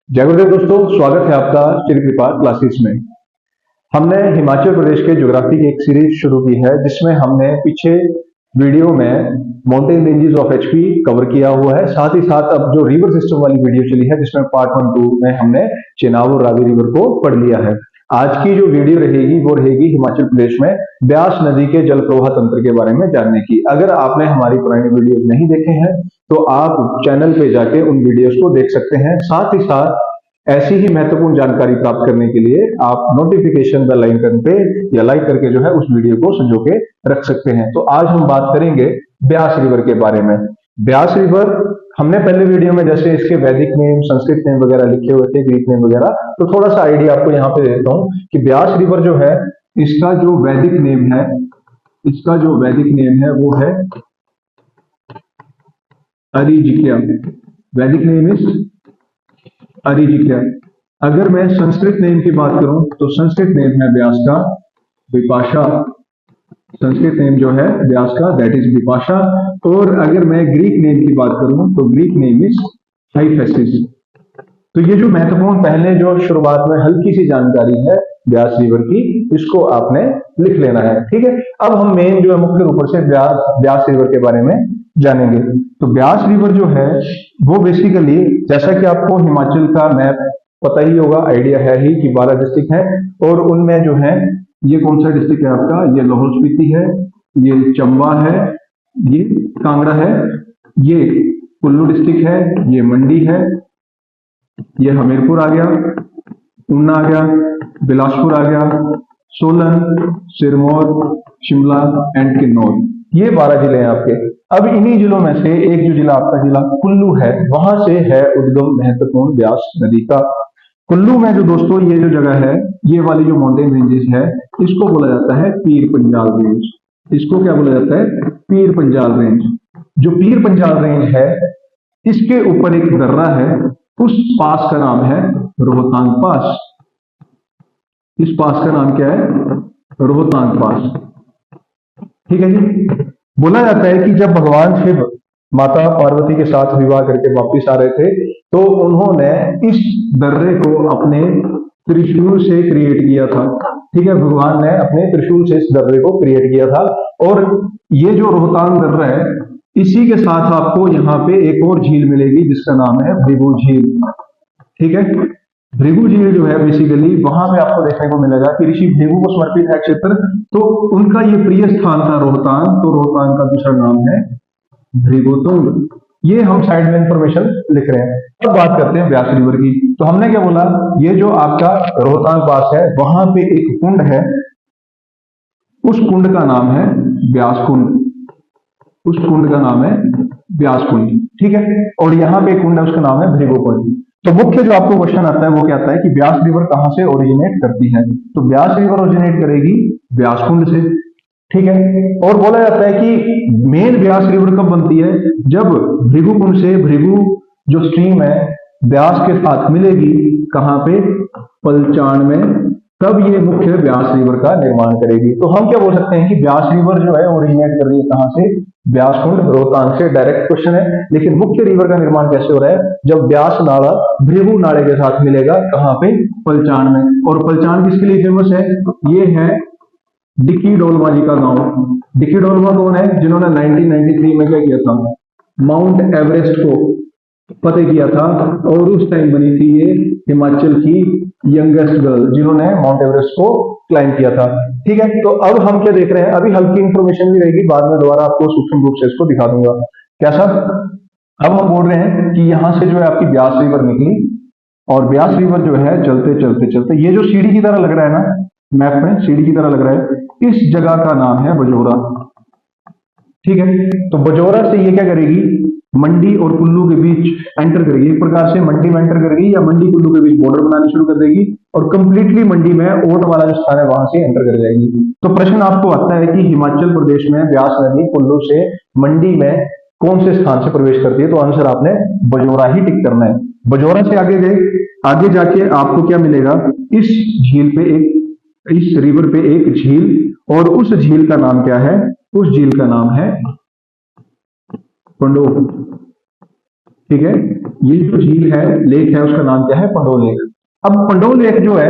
जय गुरुदेव दोस्तों, स्वागत है आपका श्री कृपा क्लासेस में। हमने हिमाचल प्रदेश के ज्योग्राफी की एक सीरीज शुरू की है जिसमें हमने पीछे वीडियो में mountain ranges of HP cover किया हुआ है। साथ ही साथ अब जो रिवर सिस्टम वाली वीडियो चली है जिसमें पार्ट 1-2 में हमने चेनाब और रावी रिवर को पढ़ लिया है। आज की जो वीडियो रहेगी वो रहेगी हिमाचल प्रदेश में ब्यास नदी के जल प्रवाह तंत्र के बारे में जानने की। अगर आपने हमारी पुरानी वीडियोस नहीं देखे हैं तो आप चैनल पे जाके उन वीडियोस को देख सकते हैं। साथ ही साथ ऐसी ही महत्वपूर्ण जानकारी प्राप्त करने के लिए आप नोटिफिकेशन बेल आइकन पे या लाइक करके जो है उस वीडियो को संजो के रख सकते हैं। तो आज हम बात करेंगे ब्यास रिवर के बारे में। ब्यास रिवर हमने पहले वीडियो में जैसे इसके वैदिक नेम, संस्कृत नेम वगैरह लिखे हुए थे, ग्रीक नेम वगैरह, तो थोड़ा सा आइडिया आपको यहाँ पे देता हूँ कि ब्यास रिवर जो है इसका जो वैदिक नेम है वो है अरिजिक्या। वैदिक नेम इज अरिजिक्या। अगर मैं संस्कृत नेम की बात करूं तो संस्कृत नेम है ब्यास का विपाशा। संस्कृत नेम जो है ब्यास का दैट इज विपाशा। और अगर मैं ग्रीक नेम की बात करूं तो ग्रीक नेम इज हाइफेसिस। तो ये जो महत्वपूर्ण पहले जो शुरुआत में हल्की सी जानकारी है ब्यास रिवर की, इसको आपने लिख लेना है, ठीक है। अब हम मेन जो है मुख्य रूप से ब्यास रिवर के बारे में जानेंगे। तो ब्यास रिवर जो है वो बेसिकली, जैसा कि आपको हिमाचल का मैप पता ही होगा, आइडिया है ही कि 12 डिस्ट्रिक्ट है और उनमें जो है ये कौन सा डिस्ट्रिक्ट है आपका, ये लाहौल स्पीति है, ये चंबा है, ये कांगड़ा है, ये कुल्लू डिस्ट्रिक्ट है, ये मंडी है, ये हमीरपुर आ गया, ऊना आ गया, बिलासपुर आ गया, सोलन, सिरमौर, शिमला एंड किन्नौर। ये 12 जिले हैं आपके। अब इन्हीं जिलों में से एक जो जिला आपका जिला कुल्लू है, वहां से है उद्गम महत्वपूर्ण ब्यास नदी का। कुल्लू में जो दोस्तों ये जो जगह है, ये वाली जो माउंटेन रेंजेस है, इसको बोला जाता है पीर पंजाल रेंज। इसको क्या बोला जाता है? पीर पंजाल रेंज। जो पीर पंजाल रेंज है, इसके ऊपर एक दर्रा है, उस पास का नाम है रोहतांग पास। इस पास का नाम क्या है? रोहतांग पास, ठीक है जी। बोला जाता है कि जब भगवान शिव माता पार्वती के साथ विवाह करके वापिस आ रहे थे तो उन्होंने इस दर्रे को अपने त्रिशूल से क्रिएट किया था, ठीक है। भगवान ने अपने त्रिशूल से इस दर्रे को क्रिएट किया था। और ये जो रोहतांग दर्रा है, इसी के साथ आपको यहाँ पे एक और झील मिलेगी जिसका नाम है भृगु झील, ठीक है। भृगु झील जो है बेसिकली वहां पे आपको देखने को मिलेगा कि ऋषि भृगु को समर्पित है क्षेत्र, तो उनका ये प्रिय स्थान था रोहतांग, तो रोहतांग का दूसरा नाम है भृगुतुंग। ये हम साइड में इंफॉर्मेशन लिख रहे हैं। अब बात करते हैं ब्यास रिवर की। तो हमने क्या बोला, ये जो आपका रोहतांग पास है वहां पे एक कुंड है, उस कुंड का नाम है ब्यास कुंड। उस कुंड का नाम है ब्यास कुंड, ठीक है। और यहाँ पे कुंड है, उसका नाम है भृगु कुंड। तो मुख्य जो आपको क्वेश्चन आता है वो क्या आता है कि ब्यास रिवर कहां से ओरिजिनेट करती है? तो ब्यास रिवर ओरिजिनेट करेगी ब्यास कुंड से, ठीक है। और बोला जाता है कि मेन ब्यास रिवर कब बनती है? जब भृगु कुंड से भृगु जो स्ट्रीम है ब्यास के साथ मिलेगी, कहां पे? पलचान में, तब ये मुख्य ब्यास रिवर का निर्माण करेगी। तो हम क्या बोल सकते हैं कि ब्यास रिवर जो है ओरिजिनेट कर रही है कहां से? ब्यास कुंड, रोहतांग से। डायरेक्ट क्वेश्चन है। लेकिन मुख्य रिवर का निर्माण कैसे हो रहा है? जब ब्यास नाला भृगु नाले के साथ मिलेगा, कहां पे? पलचान में। और पलचान किसके लिए फेमस है? ये है डिकी डोलमा जी का गांव। डिकी डोलमा कौन है? जिन्होंने 1993 में क्या किया था? माउंट एवरेस्ट को फतेह किया था। और उस टाइम बनी थी ये हिमाचल की यंगेस्ट गर्ल जिन्होंने माउंट एवरेस्ट को क्लाइंब किया था, ठीक है। तो अब हम क्या देख रहे हैं, अभी हल्की इंफॉर्मेशन भी रहेगी, बाद में दोबारा आपको सूक्ष्म रूप से इसको दिखा दूंगा। कैसा? अब हम बोल रहे हैं कि यहां से जो है आपकी ब्यास रिवर निकली और ब्यास रिवर जो है चलते चलते चलते, ये जो सीढ़ी की तरह लग रहा है ना मैप में, सीढ़ी की तरह लग रहा है, इस जगह का नाम है बजोरा, ठीक है। तो बजोरा से ये क्या करेगी? मंडी और कुल्लू के बीच एंटर करेगी। एक प्रकार से मंडी में एंटर करेगी या मंडी कुल्लू के बीच बॉर्डर बनानी शुरू कर देगी और कंप्लीटली मंडी में ओट वाला जो स्थान है वहां से एंटर कर जाएगी। तो प्रश्न आपको आता है कि हिमाचल प्रदेश में ब्यास नदी कुल्लू से मंडी में कौन से स्थान से प्रवेश करती है? तो आंसर आपने बजोरा ही टिक करना है। बजोरा से आगे गए, आगे जाके आपको क्या मिलेगा? इस झील पे इस रिवर पे एक झील, और उस झील का नाम क्या है? उस झील का नाम है पंडोह, ठीक है, ये जो झील है, लेक है, उसका नाम क्या है? पंडोह लेक। अब पंडोह लेक जो है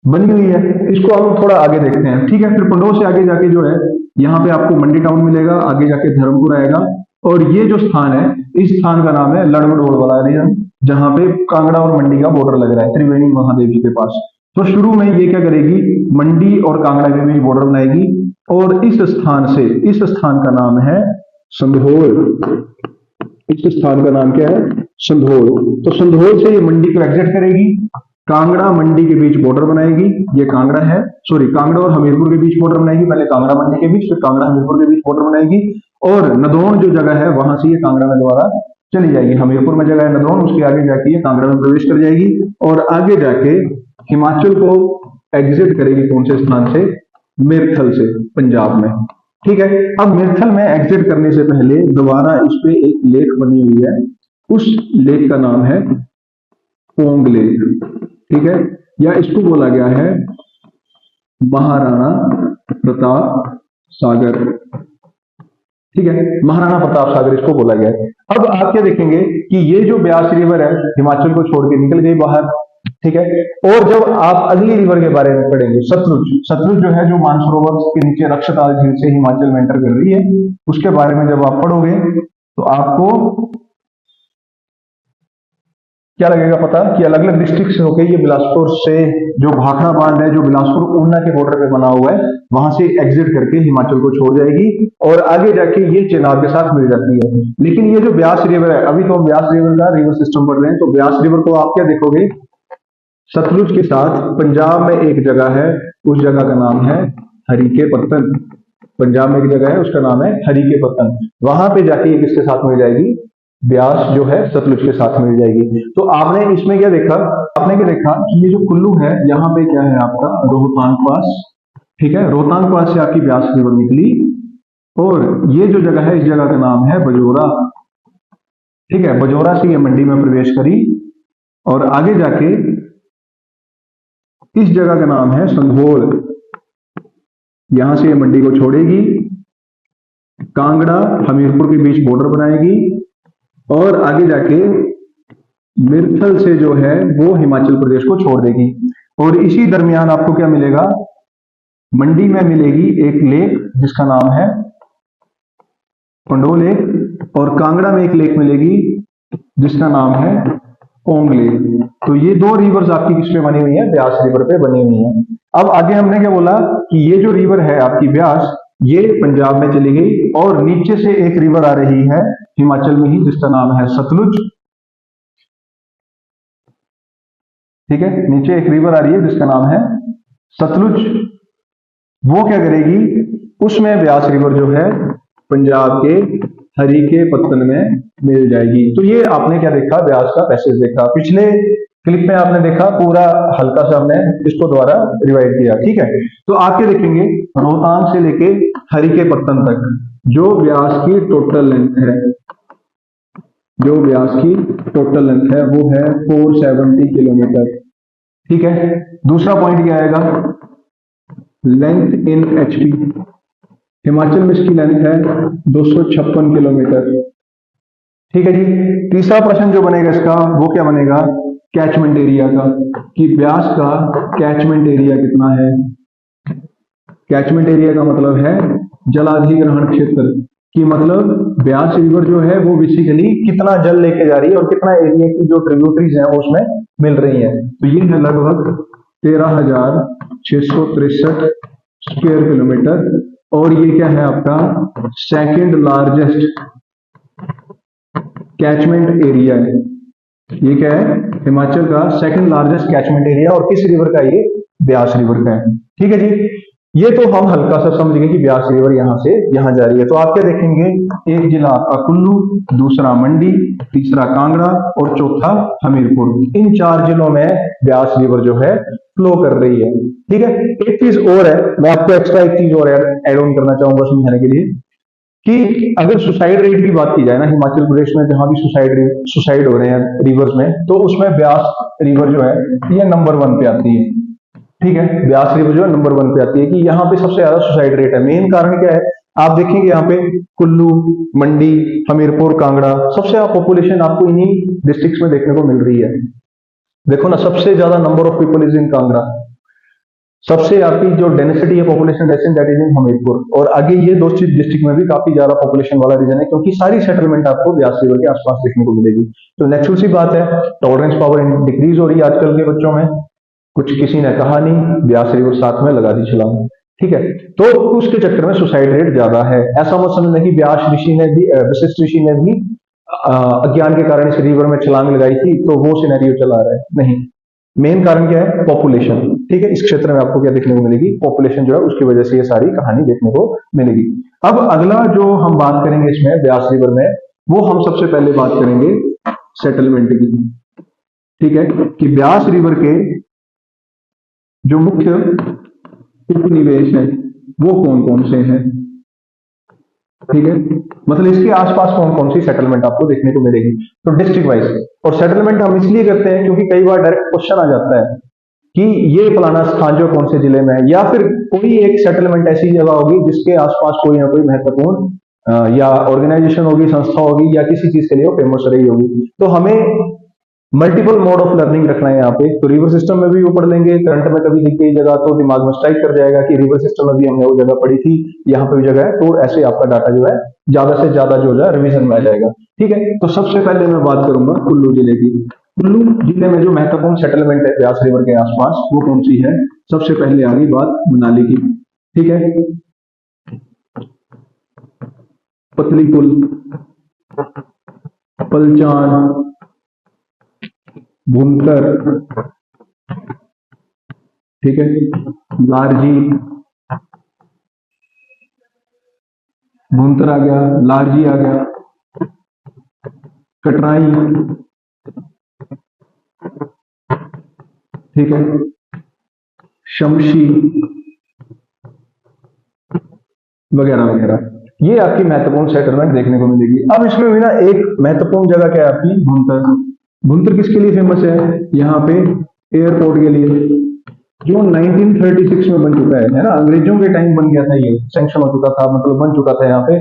बनी हुई है, इसको हम थोड़ा आगे देखते हैं। ठीक है, फिर पंडोह से आगे जाके जो है यहाँ पे आपको मंडी टाउन मिलेगा, आगे जाके धर्मपुर आएगा, और ये जो स्थान है, इस स्थान का नाम है लड़मड़ोल वाला एरिया, जहाँ पे कांगड़ा और मंडी का बॉर्डर लग रहा है त्रिवेणी महादेव जी के पास। तो शुरू में ये क्या करेगी, मंडी और कांगड़ा के बीच बॉर्डर बनाएगी, और इस स्थान का नाम है संधोल। इस स्थान का नाम क्या है? संधोल। तो संधोल से ये मंडी को एग्जिट करेगी, कांगड़ा मंडी के बीच बॉर्डर बनाएगी, ये कांगड़ा है, सॉरी कांगड़ा और हमीरपुर के बीच बॉर्डर बनाएगी, पहले कांगड़ा मंडी के बीच, फिर कांगड़ा हमीरपुर के बीच बॉर्डर बनाएगी, और नदौन जो जगह है वहां से ये कांगड़ा में दोबारा चली जाएगी। हमीरपुर में जगह है नदौन, उसके आगे जाके ये कांगड़ा में प्रवेश कर जाएगी, और आगे जाके हिमाचल को एग्जिट करेगी। कौन से स्थान से? मेरठल से, पंजाब में। ठीक है, अब मेरठल में एग्जिट करने से पहले दोबारा इस पे एक लेक बनी हुई है, उस लेक का नाम है पोंग लेक। ठीक है, या इसको बोला गया है महाराणा प्रताप सागर। ठीक है, महाराणा प्रताप सागर इसको बोला गया है। अब आप क्या देखेंगे कि ये जो ब्यास रिवर है हिमाचल को छोड़ के निकल गई बाहर। ठीक है, और जब आप अगली रिवर के बारे में पढ़ेंगे, सतलुज जो है, जो मानसरोवर के नीचे रक्षताल झील से हिमाचल में एंटर कर रही है, उसके बारे में जब आप पढ़ोगे तो आपको क्या लगेगा पता कि अलग अलग डिस्ट्रिक्ट से होकर ये बिलासपुर से जो भाखड़ा बांध है, जो बिलासपुर ऊना के बॉर्डर पे बना हुआ है, वहां से एग्जिट करके हिमाचल को छोड़ जाएगी, और आगे जाके ये चेनाब के साथ मिल जाती है। लेकिन ये जो ब्यास रिवर है, अभी तो हम ब्यास रिवर का रिवर सिस्टम पढ़ रहे हैं, तो ब्यास रिवर को आप क्या देखोगे, सतलुज के साथ पंजाब में एक जगह है, उस जगह का नाम है हरीके पत्तन। पंजाब में एक जगह है, उसका नाम है हरीके पत्तन। वहां पे जाके ये किसके साथ मिल जाएगी? ब्यास जो है सतलुज के साथ मिल जाएगी। तो आपने इसमें क्या देखा? आपने क्या देखा कि ये जो कुल्लू है, यहाँ पे क्या है आपका? रोहतांग पास। ठीक है, रोहतांग पास से आपकी ब्यास रिवर निकली, और ये जो जगह है, इस जगह का नाम है बजोरा। ठीक है, बजोरा से ये मंडी में प्रवेश करी, और आगे जाके इस जगह का नाम है संधोल। यहां से ये मंडी को छोड़ेगी, कांगड़ा हमीरपुर के बीच बॉर्डर बनाएगी, और आगे जाके मिर्थल से जो है वो हिमाचल प्रदेश को छोड़ देगी। और इसी दरमियान आपको क्या मिलेगा? मंडी में मिलेगी एक लेक जिसका नाम है पंडोह लेक, और कांगड़ा में एक लेक मिलेगी जिसका नाम है पोंग लेक। तो ये दो रिवर्स आपकी किस पे बनी हुई है? ब्यास रिवर पे बनी हुई है। अब आगे हमने क्या बोला कि ये जो रिवर है आपकी ब्यास, ये पंजाब में चली गई, और नीचे से एक रिवर आ रही है हिमाचल में ही, जिसका नाम है सतलुज। ठीक है, नीचे एक रिवर आ रही है जिसका नाम है सतलुज। वो क्या करेगी? उसमें ब्यास रिवर जो है पंजाब के हरीके पत्तन में मिल जाएगी। तो ये आपने क्या देखा? ब्यास का पैसेज देखा। पिछले क्लिप में आपने देखा पूरा हल्का सा हमने इसको द्वारा रिवाइड किया। ठीक है, तो आप क्या देखेंगे? रोहतांग से लेके हरीके पत्तन तक जो ब्यास की टोटल लेंथ है, जो ब्यास की टोटल लेंथ है वो है 470 किलोमीटर। ठीक है, दूसरा पॉइंट क्या आएगा? Length in HP. हिमाचल में इसकी लेंथ है 256 किलोमीटर। ठीक है जी। तीसरा प्रश्न जो बनेगा इसका वो क्या बनेगा? कैचमेंट एरिया का, कि ब्यास का कैचमेंट एरिया कितना है। कैचमेंट एरिया का मतलब है जलाधिग्रहण क्षेत्र, कि मतलब ब्यास रिवर जो है वो बेसिकली कितना जल लेके जा रही है और कितना एरिया की जो ट्रिब्यूटरीज है वो उसमें मिल रही है। तो ये है लगभग 13,663 स्क्वायर किलोमीटर, और ये क्या है आपका सेकंड लार्जेस्ट कैचमेंट एरिया है। ये क्या है? हिमाचल का सेकंड लार्जेस्ट कैचमेंट एरिया, और किस रिवर का? ये ब्यास रिवर का है। ठीक है जी, ये तो हम हल्का सा समझ गए कि ब्यास रिवर यहां से यहां जा रही है। तो आप क्या देखेंगे? एक जिला आपका कुल्लू, दूसरा मंडी, तीसरा कांगड़ा और चौथा हमीरपुर। इन चार जिलों में ब्यास रिवर जो है फ्लो कर रही है। ठीक है, एक चीज और है, मैं आपको एक्स्ट्रा एक चीज और एड ऑन करना चाहूंगा समझाने के लिए, कि अगर सुसाइड रेट की बात की जाए ना, हिमाचल प्रदेश में जहां भी सुसाइड हो रहे हैं रिवर्स में, तो उसमें ब्यास रिवर जो है ये नंबर 1 पे आती है। ठीक है, ब्यास रिवर जो है नंबर 1 पे आती है, कि यहाँ पे सबसे ज्यादा सुसाइड रेट है। मेन कारण क्या है आप देखेंगे यहाँ पे कुल्लू, मंडी, हमीरपुर, कांगड़ा, सबसे ज्यादा पॉपुलेशन आपको इन्हीं डिस्ट्रिक्ट्स में देखने को मिल रही है। देखो ना, सबसे ज्यादा number of people is in Kangra, सबसे आपकी जो डेंसिटी है population density that is in Hamirpur, और आगे ये दो डिस्ट्रिक्ट में भी काफी ज्यादा पॉपुलेशन वाला रीजन है, क्योंकि सारी सेटलमेंट आपको ब्यास रिवर के आसपास देखने को मिलेगी। तो नेचुरल सी बात है, टॉलरेंस पावर डिक्रीज हो रही है आजकल के बच्चों में। कुछ किसी ने कहा नहीं, ब्यास रिवर साथ में लगा दी छलांग, ठीक है। तो उसके चक्कर में सुसाइड रेट ज्यादा है। ऐसा मत समझना कि व्यास ऋषि ने भी, वशिष्ठ ऋषि ने भी अज्ञान के कारण इस रिवर में छलांग लगाई थी तो वो सिनेरियो चला रहा है, नहीं। मेन कारण क्या है? पॉपुलेशन, ठीक है। इस क्षेत्र में आपको क्या देखने को मिलेगी? पॉपुलेशन जो है उसकी वजह से ये सारी कहानी देखने को मिलेगी। अब अगला जो हम बात करेंगे इसमें ब्यास रिवर में, वो हम सबसे पहले बात करेंगे सेटलमेंट की, ठीक है, कि ब्यास रिवर के जो मुख्य उपनिवेश है वो कौन कौन से हैं, ठीक है। मतलब इसके आसपास कौन कौन सी सेटलमेंट आपको देखने को मिलेगी, तो डिस्ट्रिक्ट वाइज। और सेटलमेंट हम इसलिए करते हैं क्योंकि कई बार डायरेक्ट क्वेश्चन आ जाता है कि ये फलाना स्थान जो कौन से जिले में है, या फिर कोई एक सेटलमेंट ऐसी जगह होगी जिसके आसपास कोई ना कोई महत्वपूर्ण या ऑर्गेनाइजेशन होगी, संस्था होगी, या किसी चीज के लिए वो फेमस रही होगी। तो हमें मल्टीपल मोड ऑफ लर्निंग रखना है यहाँ पे। तो रिवर सिस्टम में भी वो पढ़ लेंगे, करंट में कभी दिख गई जगह तो दिमाग में स्ट्राइक कर जाएगा कि रिवर सिस्टम में भी हमने वो जगह पढ़ी थी, यहाँ पे भी जगह है, तो ऐसे आपका डाटा जो है ज्यादा से ज्यादा जो है रिवीजन में आ जाएगा, ठीक है। तो सबसे पहले मैं बात करूंगा कुल्लू जिले की। कुल्लू जिले में जो महत्वपूर्ण सेटलमेंट है ब्यास रिवर के आसपास वो कौन सी है? सबसे पहले आ गई बात मनाली की, ठीक है। पतली पुल, पलचान, भूंतर, ठीक है, लारजी, भूंतर आ गया, लारजी आ गया, कटराई, ठीक है, शमशी वगैरह वगैरह, ये आपकी महत्वपूर्ण सेटलमेंट देखने को मिलेगी। अब इसमें भी ना एक महत्वपूर्ण जगह क्या है आपकी? भूंतर। भूंतर किसके लिए फेमस है? यहाँ पे एयरपोर्ट के लिए, जो 1936 में बन चुका है ना। अंग्रेजों के टाइम बन गया था, ये सैंक्शन हो चुका था, मतलब बन चुका था यहाँ पे,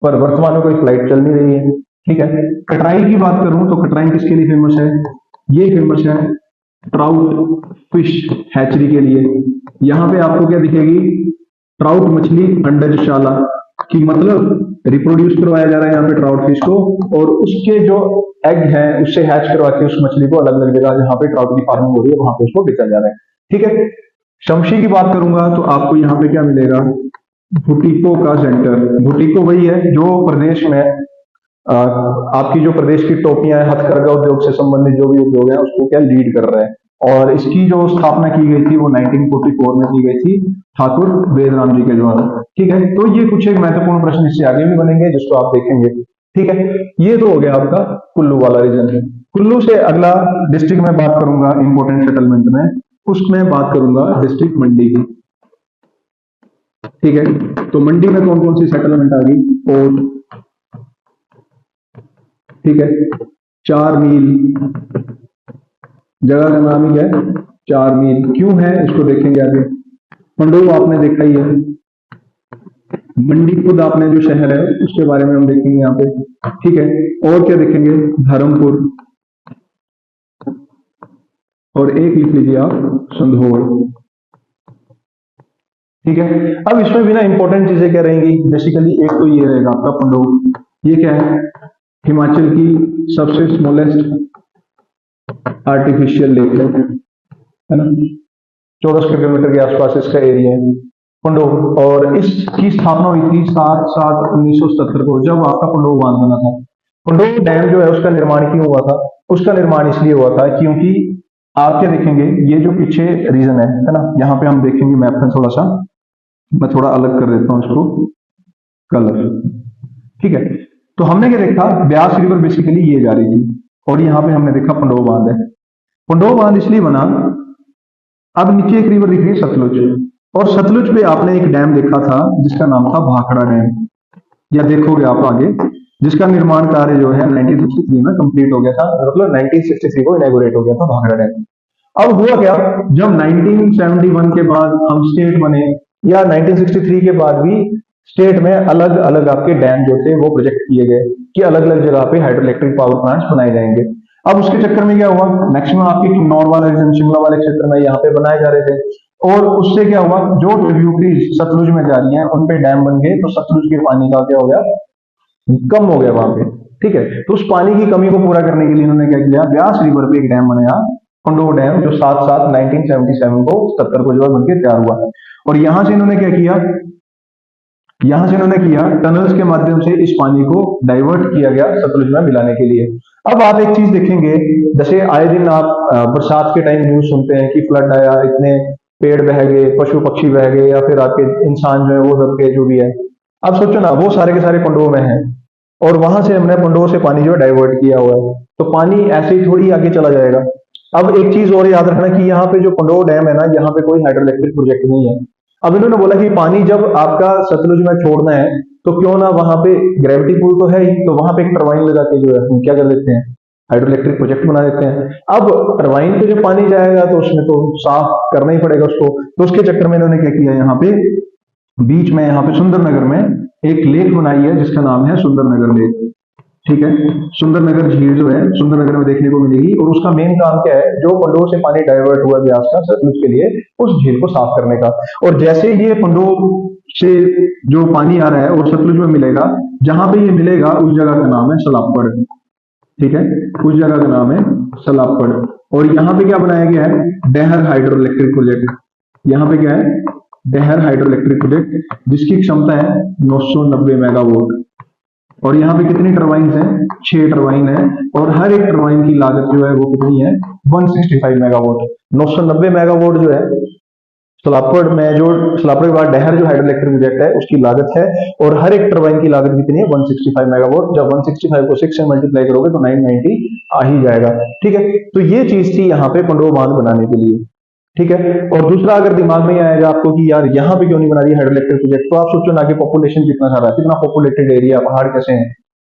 पर वर्तमान में कोई फ्लाइट चल नहीं रही है, ठीक है। कटराई की बात करूं तो कटराई किसके लिए फेमस है? ये फेमस है ट्राउट फिश हैचरी के लिए। यहाँ पे आपको क्या दिखेगी? ट्राउट मछली अंडजशाला की, मतलब रिप्रोड्यूस करवाया जा रहा है यहाँ पे ट्राउट फिश को, और उसके जो एग है उससे हैच करवा के उस मछली को अलग अलग जगह जहाँ पे ट्राउट की फार्मिंग हो रही है वहां पे उसको बेचा जा रहा है, ठीक है। शमशी की बात करूंगा तो आपको यहाँ पे क्या मिलेगा? बुटीको का सेंटर। बुटीको वही है जो प्रदेश में आपकी जो प्रदेश की टोपियां हथकरघा उद्योग से संबंधित जो भी उद्योग है उसको क्या लीड कर रहा है, और इसकी जो स्थापना की गई थी वो 1944 में की गई थी ठाकुर वेदराम जी के द्वारा, ठीक है। तो ये कुछ एक महत्वपूर्ण प्रश्न इससे आगे भी बनेंगे जिसको आप देखेंगे, ठीक है। ये तो हो गया आपका कुल्लू वाला रीजन। कुल्लू से अगला डिस्ट्रिक्ट में बात करूंगा इंपोर्टेंट सेटलमेंट में, उसमें बात करूंगा डिस्ट्रिक्ट मंडी की, ठीक है। तो मंडी में कौन कौन सी सेटलमेंट आ गई? पोर्ट, ठीक है, 4 मील, जगह का नाम ही क्या है? 4 मील। क्यों है इसको देखेंगे आगे। पंडोह आपने देखा ही है, मंडी खुद आपने जो शहर है उसके बारे में हम देखेंगे यहाँ पे, ठीक है। और क्या देखेंगे? धर्मपुर, और एक लिख लीजिए आप संधोल, ठीक है। अब इसमें भी ना इंपॉर्टेंट चीजें क्या रहेंगी? बेसिकली एक तो ये रहेगा आपका पंडोह, ये क्या है? हिमाचल की सबसे स्मॉलेस्ट आर्टिफिशियल लेक है ना, 14 किलोमीटर के आसपास इसका एरिया है पंडोह, और इसकी स्थापना हुई थी 7/7/1977 को, जब आपका पंडोह बांध बना था। पंडोह डैम जो है उसका निर्माण क्यों हुआ था? उसका निर्माण इसलिए हुआ था क्योंकि आप क्या देखेंगे, ये जो पीछे रीजन है ना, यहाँ पे हम देखेंगे मैप में, थोड़ा सा मैं थोड़ा अलग कर देता हूँ इसको कलर, ठीक है। तो हमने क्या देखा? ब्यास रिवर बेसिकली ये जा रही थी, और यहाँ पे हमने देखा पंडोह बांध है। पंडोह बांध इसलिए बना, अब नीचे एक रिवर दिख रही है सतलुज, और सतलुज पे आपने एक डैम देखा था जिसका नाम था भाखड़ा डैम, या देखोगे आप आगे, जिसका निर्माण कार्य जो है 1963 में कंप्लीट हो गया था, मतलब 1963 को इनॉग्रेट हो गया था भाखड़ा डैम। अब हुआ क्या, जब 1971 के बाद हम स्टेट बने, या 1963 के बाद भी स्टेट में अलग अलग आपके डैम जो थे वो प्रोजेक्ट किए गए कि अलग अलग जगह पे हाइड्रो इलेक्ट्रिक पावर प्लांट्स बनाए जाएंगे। अब उसके चक्कर में क्या हुआ, मैक्सिमम आपके किन्नौर वाले रीजन, शिमला वाले क्षेत्र में यहाँ पे बनाए जा रहे थे, और उससे क्या हुआ, जो ट्रिब्यूटरीज सतलुज में जा रही हैं उन पे डैम बन गए, तो सतलुज के पानी का क्या हो गया, कम हो गया वहां पे। ठीक है, तो उस पानी की कमी को पूरा करने के लिए इन्होंने क्या किया, ब्यास रिवर पे एक डैम बनाया, पंडोह डैम, जो 7/7/1977 को 77 को जो है बनके तैयार हुआ। और यहां से इन्होंने क्या किया, यहां से इन्होंने किया टनल्स के माध्यम से इस पानी को डाइवर्ट किया गया सतलुज में मिलाने के लिए। अब आप एक चीज देखेंगे, जैसे आए दिन आप बरसात के टाइम न्यूज सुनते हैं कि फ्लड आया, इतने पेड़ बह गए, पशु पक्षी बह गए, या फिर आपके इंसान जो है वो दब गए, जो भी है। अब सोचो ना, वो सारे के सारे पंडोह में हैं, और वहां से हमने पंडोह से पानी जो है डाइवर्ट किया हुआ है, तो पानी ऐसे ही थोड़ी आगे चला जाएगा। अब एक चीज और याद रखना कि यहाँ पे जो पंडोह डैम है ना, यहाँ पे कोई हाइड्रो इलेक्ट्रिक प्रोजेक्ट नहीं है। अब इन्होंने बोला कि पानी जब आपका सतलुज में छोड़ना है, तो क्यों ना वहां पे ग्रेविटी पुल तो है ही, तो वहां पे एक टरबाइन लगा के जो है हम क्या कर देते हैं, हाइड्रो इलेक्ट्रिक प्रोजेक्ट बना देते हैं। अब टरबाइन पे जब पानी जाएगा तो उसमें तो साफ करना ही पड़ेगा उसको, तो उसके चक्कर में इन्होंने क्या किया, यहाँ पे बीच में, यहाँ पे सुंदरनगर में एक लेक बनाई है जिसका नाम है सुंदरनगर लेक। ठीक है, सुंदरनगर झील जो है सुंदरनगर में देखने को मिलेगी, और उसका मेन काम क्या है, जो पंडोह से पानी डाइवर्ट हुआ ब्यास का सतलुज के लिए, उस झील को साफ करने का। और जैसे ये पंडोह से जो पानी आ रहा है वो सतलुज में मिलेगा, जहां पे ये मिलेगा उस जगह का नाम है सलापड़। ठीक है, उस जगह का नाम है सलापड़। और यहाँ पे क्या बनाया गया है, डहर हाइड्रो इलेक्ट्रिक प्रोजेक्ट। यहाँ पे क्या है, डहर हाइड्रो इलेक्ट्रिक प्रोजेक्ट, जिसकी क्षमता है 990 मेगावाट। और यहाँ पे कितनी टरबाइन है, 6 टरबाइन है, और हर एक टरबाइन की लागत जो है वो कितनी है, 165 मेगावाट। 990 मेगावाट जो है सलापड़ में, जो सलापड़ के बाद डहर जो हाइड्रो इलेक्ट्रिक प्रोजेक्ट है उसकी लागत है, और हर एक टरबाइन की लागत कितनी है, 165 मेगावाट। जब 165 को 6 से मल्टीप्लाई करोगे तो 990 आ ही जाएगा। ठीक है, तो ये चीज थी यहाँ पे पंडोह बांध बनाने के लिए। ठीक है, और दूसरा अगर दिमाग में आएगा आपको कि यार यहाँ पे क्यों नहीं बना दिया हाइड्रो इलेक्ट्रिक प्रोजेक्ट, तो आप सोचो ना कि पॉपुलेशन कितना सारा, कितना पॉपुलेटेड एरिया, पहाड़ कैसे हैं,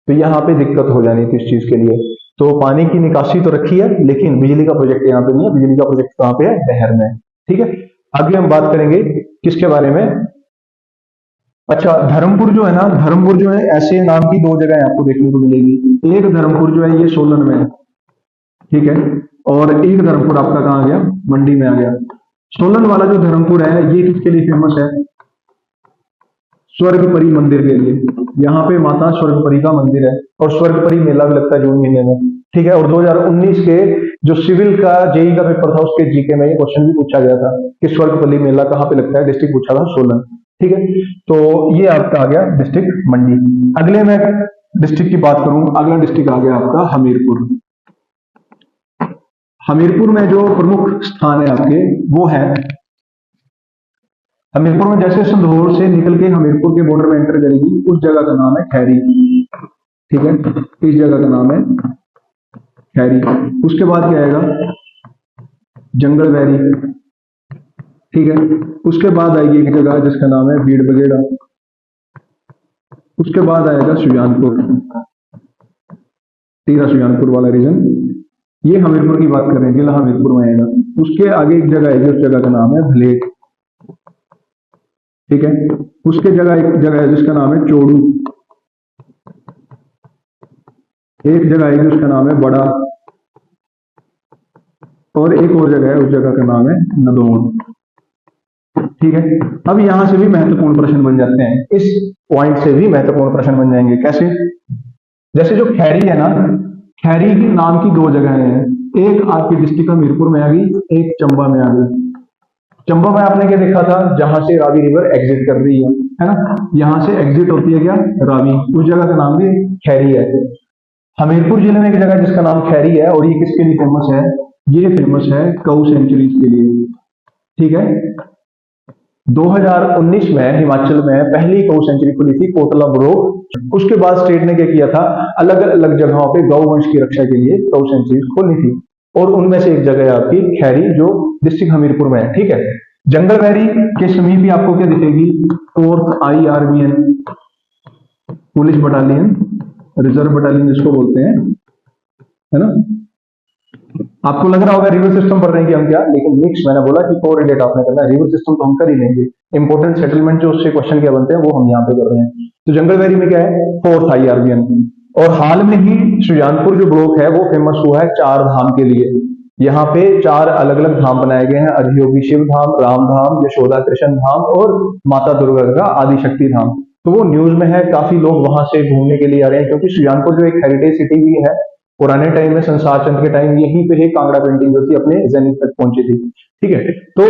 तो यहाँ पे दिक्कत हो जानी थी इस चीज के लिए। तो पानी की निकासी तो रखी है, लेकिन बिजली का प्रोजेक्ट यहाँ पे नहीं है। बिजली का प्रोजेक्ट कहाँ पे है, डहर में। ठीक है, आगे हम बात करेंगे किसके बारे में। अच्छा, धर्मपुर जो है ना, धर्मपुर जो है, ऐसे नाम की 2 जगह आपको देखने को मिलेगी। एक धर्मपुर जो है ये सोलन में है, ठीक है, और एक धर्मपुर आपका कहाँ आ गया, मंडी में आ गया। सोलन वाला जो धर्मपुर है ये किसके लिए फेमस है, स्वर्गपरी मंदिर के लिए। यहाँ पे माता स्वर्गपरी का मंदिर है, और स्वर्गपरी मेला भी लगता है जून महीने में। ठीक है, और 2019 के जो सिविल का जेई का पेपर था उसके जीके में ये क्वेश्चन भी पूछा गया था कि स्वर्गपरी मेला कहाँ पे लगता है, डिस्ट्रिक्ट पूछा था सोलन। ठीक है, तो ये आपका आ गया डिस्ट्रिक्ट मंडी। अगले मैं डिस्ट्रिक्ट की बात करूं, अगला डिस्ट्रिक्ट आ गया आपका हमीरपुर। हमीरपुर में जो प्रमुख स्थान है आपके वो है, हमीरपुर में जैसे संधौल से निकल के हमीरपुर के बॉर्डर में एंटर करेगी, उस जगह का नाम है खैरी। ठीक है, इस जगह का नाम है खैरी। उसके बाद क्या आएगा, जंगल वैरी। ठीक है, उसके बाद आएगी एक जगह जिसका नाम है भीड़ बगेड़ा। उसके बाद आएगा सुजानपुर, टीरा सुजानपुर वाला रीजन। ये हमीरपुर की बात कर रहे हैं, जिला हमीरपुर में आएगा। उसके आगे एक जगह है, उस जगह का नाम है भलेट। ठीक है, उसके जगह एक जगह है जिसका नाम है चोड़ू। एक जगह है जिसका नाम है बड़ा, और एक और जगह है, उस जगह का नाम है नदौन। ठीक है, अब यहां से भी महत्वपूर्ण प्रश्न बन जाते हैं, इस पॉइंट से भी महत्वपूर्ण प्रश्न बन जाएंगे। कैसे, जैसे जो खैरी है ना, खैरी के नाम की 2 जगह हैं, एक आपकी डिस्ट्रिक्ट हमीरपुर में आ गई, एक चंबा में आ गई। चंबा में आपने क्या देखा था, जहां से रावी रिवर एग्जिट कर रही है ना, यहां से एग्जिट होती है क्या, रावी, उस जगह का नाम भी खैरी है। हमीरपुर जिले में एक जगह जिसका नाम खैरी है, और ये किसके लिए फेमस है, ये फेमस है काऊ सेंचुरीज के लिए। ठीक है, 2019 में हिमाचल में पहली काऊ सेंचुरी खुली थी, कोटला ब्रो। उसके बाद स्टेट ने क्या किया था, अलग अलग जगहों पे गौ वंश की रक्षा के लिए काऊ सेंचुरी खोली थी, और उनमें से एक जगह है आपकी खैरी, जो डिस्ट्रिक्ट हमीरपुर में है। ठीक है, जंगल वैली के समीप ही आपको क्या दिखेगी, 4th IRBN police battalion, reserve battalion जिसको बोलते हैं, है ना। आपको लग रहा होगा रिवर सिस्टम पढ़ रहे हैं कि हम क्या, लेकिन मिक्स मैंने बोला कि कोरिलेट आपने करना है, रिवर सिस्टम तो हम कर ही लेंगे, इंपोर्टेंट सेटलमेंट जो उससे क्वेश्चन क्या बनते हैं वो हम यहाँ पे कर रहे हैं। तो जंगल वैली में क्या है, फोर्थ IRBN। और हाल में ही सुजानपुर जो ब्लॉक है वो फेमस हुआ है 4 धाम के लिए। यहाँ पे 4 अलग अलग धाम बनाए गए हैं, अधियोगी शिव धाम, राम धाम, यशोदा कृष्ण धाम और माता दुर्गा का आदिशक्ति धाम। तो वो न्यूज में है, काफी लोग वहां से घूमने के लिए आ रहे हैं, क्योंकि सुजानपुर जो एक हेरिटेज सिटी भी है, पुराने टाइम में संसार चंद के टाइम यहीं पे ही कांगड़ा पेंटिंग जो थी अपने जेनिथ तक पहुंची थी। ठीक है, तो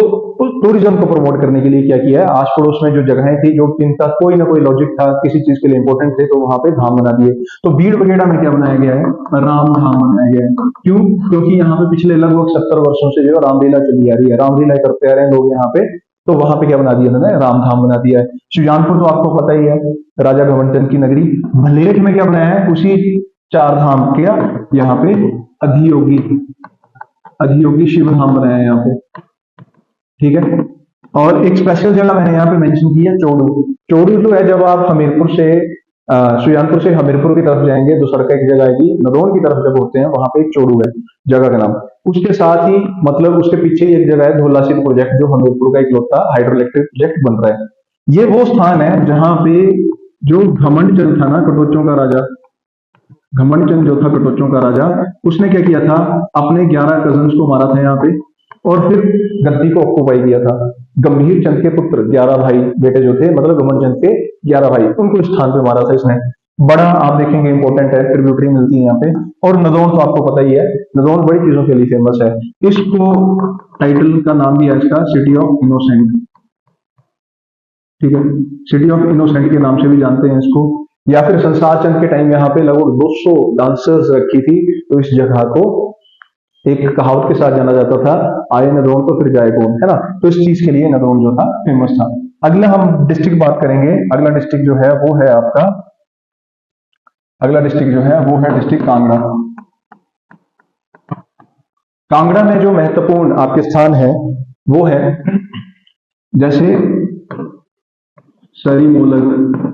टूरिज्म को प्रमोट करने के लिए क्या किया है, आस पड़ोस में जो जगहें थी जो इनका कोई ना कोई लॉजिक था, किसी चीज के लिए इंपॉर्टेंट थे, तो वहां पे धाम बना दिए। तो बीड़ बगेड़ा में क्या बनाया गया है, राम धाम बनाया गया है। क्यों, क्योंकि यहाँ पे पिछले लगभग 70 वर्षों से जो रामलीला चली आ रही है, रामलीला करते आ रहे हैं लोग यहाँ पे, तो वहां पे क्या बना दिया उन्होंने, राम धाम बना दिया है। सुजानपुर तो आपको पता ही है, राजा घमंड चंद की नगरी। मलेर में क्या बनाया है, उसी 4 धाम क्या, यहाँ पे अधियोगी अधियोगी शिव धाम बनाया है यहाँ पे। ठीक है, और एक स्पेशल जगह मैंने यहाँ पे मेंशन की है, चोड़ू। चोड़ू जो है, जब आप हमीरपुर से सुजानपुर से हमीरपुर की तरफ जाएंगे तो सड़क एक जगह आएगी, नदौन की तरफ जब होते हैं वहां पे एक चोड़ू है जगह का नाम। उसके साथ ही मतलब उसके पीछे एक जगह है धौलासिर प्रोजेक्ट, जो हमीरपुर का इकलौता हाइड्रो इलेक्ट्रिक प्रोजेक्ट बन रहा है। ये वो स्थान है जहां पे जो घमंड चंद था ना, कटोचों का राजा, घमंड चंद जो था कटोचों का राजा, उसने क्या किया था, अपने 11 कजन्स को मारा था यहाँ पे, और फिर गद्दी को ऑक्युपाई किया था। गंभीर चंद के पुत्र 11 भाई बेटे जो थे, मतलब घमंड चंद के 11 भाई, उनको इस स्थान पे मारा था इसने। बड़ा आप देखेंगे इंपॉर्टेंट है, ट्रिब्यूटरी मिलती है यहाँ पे। और नदौन तो आपको पता ही है, नदौन बड़ी चीजों के लिए फेमस है। इसको टाइटल का नाम भी है इसका, सिटी ऑफ इनोसेंट। ठीक है, सिटी ऑफ इनोसेंट के नाम से भी जानते हैं इसको। या फिर संसार चंद के टाइम यहाँ पे लगभग 200 डांसर्स रखी थी, तो इस जगह को एक कहावत के साथ जाना जाता था, आए नदौन तो फिर जाए कौन, है ना। तो इस चीज के लिए नदौन जो था फेमस था। अगला हम डिस्ट्रिक्ट बात करेंगे, अगला डिस्ट्रिक्ट जो है वो है आपका, अगला डिस्ट्रिक्ट जो है वो है डिस्ट्रिक्ट कांगड़ा। कांगड़ा में जो महत्वपूर्ण आपके स्थान है वो है जैसे सरी मोलक।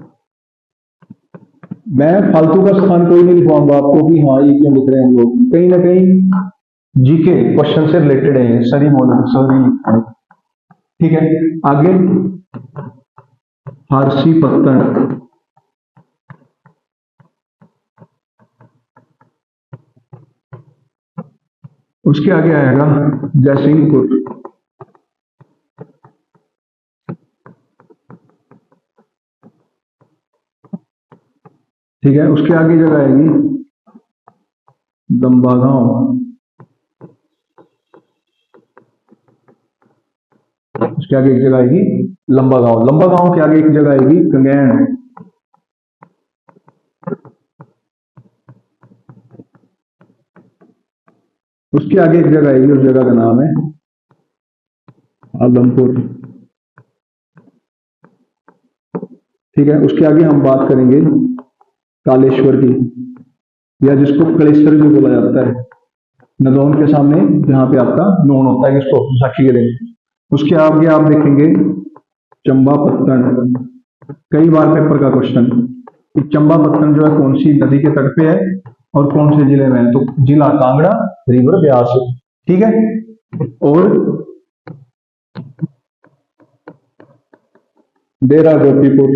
मैं फालतू का स्थान कोई नहीं लिखवाऊंगा आपको कि हाँ ये क्यों लिख रहे हैं लोग, कहीं ना कहीं जीके क्वेश्चन से रिलेटेड है ये, सरी मोलक, सरी। ठीक है, आगे फारसी पत्तन, उसके आगे आएगा जयसिंहपुर। ठीक है, उसके आगे जगह आएगी लंबागांव। उसके आगे एक जगह आएगी लंबागांव। लंबागांव के आगे एक जगह आएगी गंगैन। उसके आगे एक जगह आएगी, उस जगह का नाम है आलमपुर। ठीक है, उसके आगे हम बात करेंगे कालेश्वर की, या जिसको कलेश्वर भी बोला जाता है, नदौन के सामने जहां पे आपका नौन होता है, किसको, साक्षी के दिन। उसके आगे आप देखेंगे चंपापत्तन। कई बार पेपर का क्वेश्चन, चंपापत्तन जो है कौन सी नदी के तट पे है और कौन से जिले में है, तो जिला कांगड़ा, रिवर ब्यास। ठीक है, और डेरा गोपीपुर,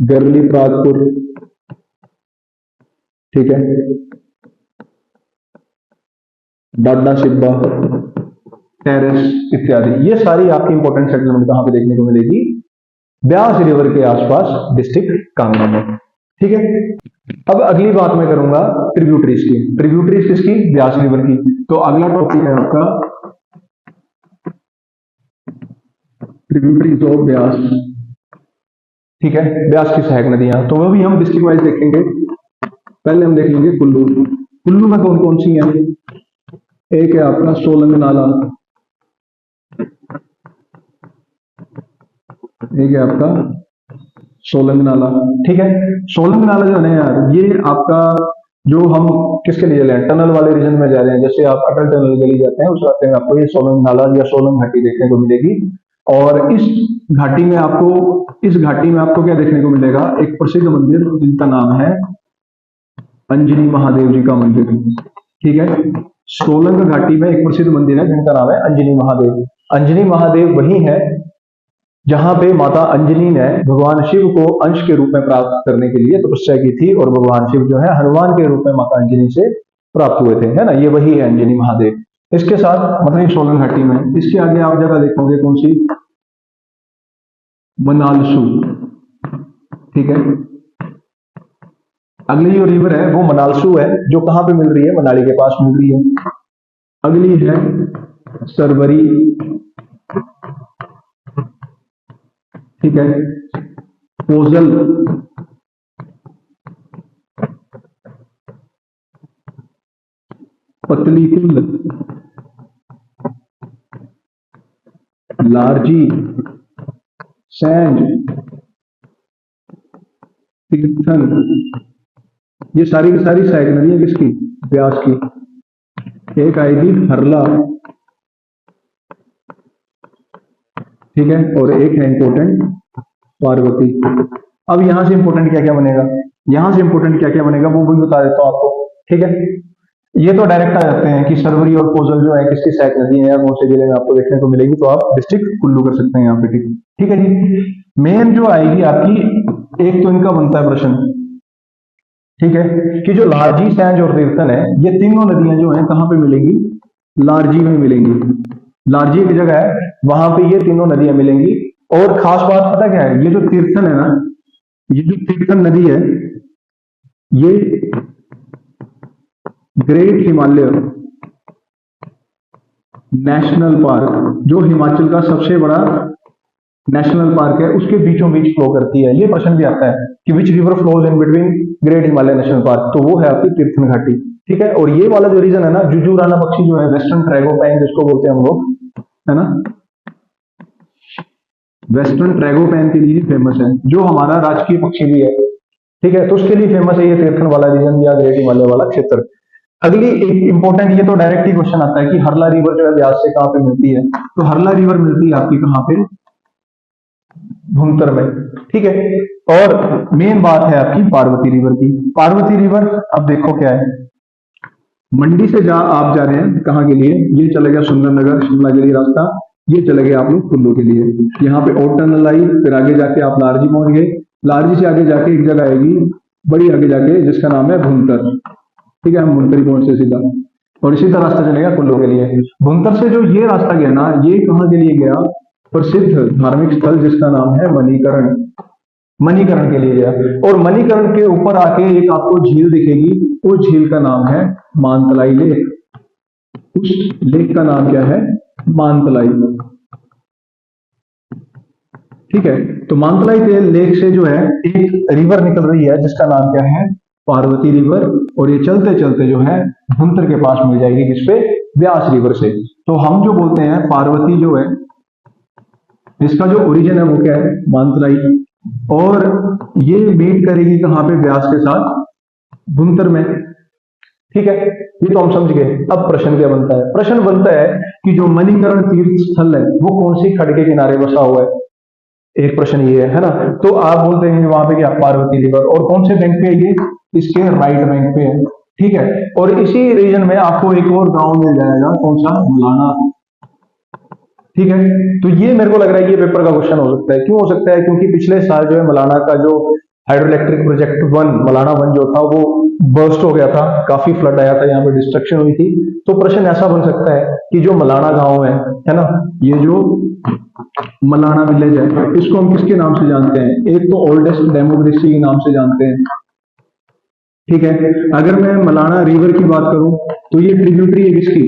गरली प्रागपुर। ठीक है, डाडा सिब्बा, टेरेस इत्यादि। ये सारी आपकी इंपॉर्टेंट सेटलमेंट कहां पे देखने को मिलेगी, ब्यास रिवर के आसपास डिस्ट्रिक्ट कांगड़ा में। ठीक है, अब अगली बात मैं करूंगा ट्रिब्यूटरीज की। ट्रिब्यूटरीज किसकी, ब्यास रिवर की। तो अगला टॉपिक है आपका ट्रिब्यूटरीज ऑफ ब्यास। ठीक है, ब्यास की सहायक नदियां, तो वो भी हम डिस्ट्रिक्ट वाइज देखेंगे। पहले हम देख लेंगे कुल्लू। कुल्लू में कौन कौन सी है, एक है आपका सोलंग नाला, एक है आपका सोलंग नाला। ठीक है, सोलंग नाला जो है यार, ये आपका जो हम किसके लिए जा रहे हैं, टनल वाले रीजन में जा रहे हैं, जैसे आप अटल टनल के लिए जाते हैं उस रास्ते में आपको ये सोलंग नाला या सोलंग घाटी देखने को मिलेगी। और इस घाटी में आपको क्या देखने को मिलेगा, एक प्रसिद्ध मंदिर जिनका नाम है अंजनी महादेव जी का मंदिर। ठीक है, सोलंग घाटी में एक प्रसिद्ध मंदिर है जिनका नाम है अंजनी महादेव। अंजनी महादेव वही है जहां पे माता अंजनी ने भगवान शिव को अंश के रूप में प्राप्त करने के लिए तपस्या की थी, और भगवान शिव जो है हनुमान के रूप में माता अंजनी से प्राप्त हुए थे, है ना। ये वही है अंजनी महादेव। इसके साथ मतलब सोलन घाटी में, इसके आगे आप जगह देखोगे कौन सी, मनालसू। ठीक है, अगली जो रिवर है वो मनालसू है, जो कहां पे मिल रही है, मनाली के पास मिल रही है। अगली है सरवरी। ठीक है, पोजल, पतलीकुल, लारजी, सैंज, तीर्थन। ये सारी की सारी सहायक नदी है किसकी, ब्यास की। एक आएगी हरला, ठीक है, और एक है इंपोर्टेंट पार्वती। अब यहां से इंपोर्टेंट क्या क्या बनेगा, वो भी बता देता हूं आपको। ठीक है, ये तो डायरेक्ट आ जाते हैं कि सरवरी और पोजल जो है किसकी सहायक नदी है या कौन से जिले में आपको देखने को मिलेगी, तो आप डिस्ट्रिक्ट कुल्लू कर सकते हैं यहाँ पे। ठीक है जी। मेन जो आएगी आपकी, एक तो इनका बनता है प्रश्न, ठीक है, कि जो लारजी, सैंज और तीर्थन है, ये तीनों नदियां जो है कहां पे मिलेंगी, लारजी में मिलेंगी। लारजी एक जगह है, वहां पे ये तीनों नदियां मिलेंगी। और खास बात पता क्या है, ये जो तीर्थन है ना, ये जो तीर्थन नदी है, ये ग्रेट हिमालय नेशनल पार्क, जो हिमाचल का सबसे बड़ा नेशनल पार्क है, उसके बीचों बीच फ्लो करती है। ये प्रश्न भी आता है कि which river flows in between great Himalaya national park, तो वो है आपकी तीर्थन घाटी। ठीक है, और ये वाला जो रीजन है ना, जुजूराना पक्षी जो है, वेस्टर्न ट्रैगोपैन जिसको बोलते हैं हम लोग, है ना, वेस्टर्न ट्रैगोपैन के लिए फेमस है, जो हमारा राजकीय पक्षी भी है। ठीक है, तो उसके लिए फेमस है ये तीर्थन वाला रीजन या ग्रेट हिमालय वाला क्षेत्र। अगली एक इंपॉर्टेंट, ये तो डायरेक्ट ही क्वेश्चन आता है कि हरला रिवर जो है ब्यास से कहां पे मिलती है, तो हरला रिवर मिलती है आपकी कहां पे, भुंतर में। ठीक है, और मेन बात है आपकी पार्वती रिवर की। पार्वती रिवर अब देखो क्या है, मंडी से आप जा रहे हैं कहाँ के लिए, ये चले गया सुंदरनगर शिमला के लिए रास्ता, ये चले गए आप लोग कुल्लू के लिए। यहाँ पे और टनल आई, फिर आगे जाके आप लारजी पहुंच गए। लारजी से आगे जाके एक जगह आएगी बड़ी आगे जाके, जिसका नाम है भुंतर। ठीक है, हम भुंतर ही पहुंचे सीधा, और सीधा रास्ता चलेगा कुल्लू के लिए। भुंतर से जो ये रास्ता गया ना, ये कहाँ के लिए गया, प्रसिद्ध धार्मिक स्थल जिसका नाम है मणिकरण, मणिकरण के लिए गया। और मणिकरण के ऊपर आके एक आपको झील दिखेगी, उस झील का नाम है मानतलाई लेक। उस लेक का नाम क्या है, मानतलाई। ठीक है, तो मानतलाई के लेक से जो है एक रिवर निकल रही है जिसका नाम क्या है, पार्वती रिवर, और ये चलते चलते जो है भुंतर के पास मिल जाएगी, किसपे, व्यास रिवर से। तो हम जो बोलते हैं पार्वती जो है, इसका जो ओरिजिन है वो क्या है, मानतलाई, और ये मीट करेगी कहां पे, व्यास के साथ, भुंतर में। ठीक है, ये तो हम समझ गए। अब प्रश्न क्या बनता है, प्रश्न बनता है कि जो मणिकरण तीर्थ स्थल है वो कौन सी खड़ के किनारे बसा हुआ है, एक प्रश्न ये है ना। तो आप बोलते हैं वहां पे क्या, पार्वती रिवर, और कौन से बैंक पे है ये, इसके राइट बैंक पे है। ठीक है, और इसी रीजन में आपको एक और गांव मिल जाएगा, कौन सा, मलाना। ठीक है, तो ये मेरे को लग रहा है ये पेपर का क्वेश्चन हो सकता है। क्यों हो सकता है, क्योंकि पिछले साल जो है मलाना का जो हाइड्रो इलेक्ट्रिक प्रोजेक्ट मलाना 1 जो था वो बर्स्ट हो गया था, काफी फ्लड आया था, यहाँ पे डिस्ट्रक्शन हुई थी। तो प्रश्न ऐसा बन सकता है कि जो मलाना गांव है ना, ये जो मलाना विलेज है, इसको हम किसके नाम से जानते हैं, एक तो ओल्डेस्ट डेमोक्रेसी के नाम से जानते हैं। ठीक है, अगर मैं मलाना रिवर की बात करूं तो ये ट्रिब्यूटरी है किसकी,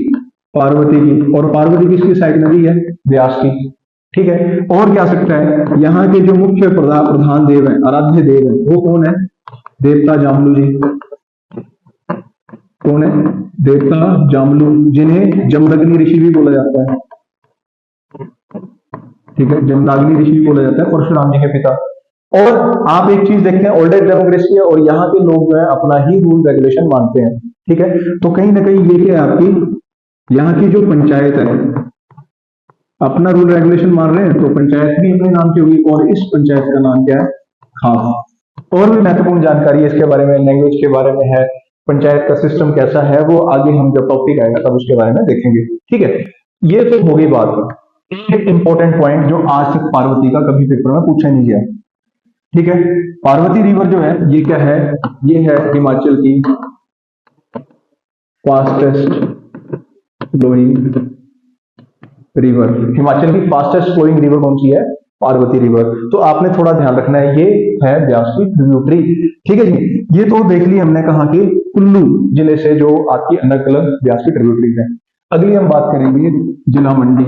पार्वती की, और पार्वती किसकी साइड नदी है, व्यास की। ठीक है, और क्या सकता है, यहाँ के जो मुख्य प्रधान देव है, आराध्य देव है, वो कौन है, देवता जामलू जी। कौन है, देवता जामलू, जिन्हें जमदग्नि ऋषि भी बोला जाता है। ठीक है, जमदग्नि ऋषि भी बोला जाता है, परशुराम जी के पिता। और आप एक चीज देखते हैं, ओल्डेस्ट डेमोक्रेसी है, और यहाँ के लोग जो है अपना ही रूल रेगुलेशन मानते हैं। ठीक है, तो कहीं ना कहीं ये क्या है आपकी, यहाँ की जो पंचायत है, अपना रूल रेगुलेशन मान रहे हैं तो पंचायत भी अपने नाम की होगी, और इस पंचायत का नाम क्या है? खाप। और भी महत्वपूर्ण जानकारी इसके बारे में, लैंग्वेज के बारे में है, पंचायत का सिस्टम कैसा है, वो आगे हम जब टॉपिक आएगा तब उसके बारे में देखेंगे। ठीक है, ये तो हो गई बात। एक इंपॉर्टेंट पॉइंट जो आज तक पार्वती का कभी पेपर में पूछा नहीं गया। ठीक है, पार्वती रिवर जो है ये क्या है? ये है हिमाचल की फास्टेस्ट फ्लोइंग रिवर। हिमाचल की फास्टेस्ट फ्लोइंग रिवर कौन सी है? पार्वती रिवर। तो आपने थोड़ा ध्यान रखना है, ये है ब्यास की ट्रिब्यूटरी। ठीक है जी, ये तो देख ली हमने कहा कि कुल्लू जिले से जो आपकी अलग अलग ब्यास की ट्रिब्यूटरीज है। अगली हम बात करेंगे जिला मंडी।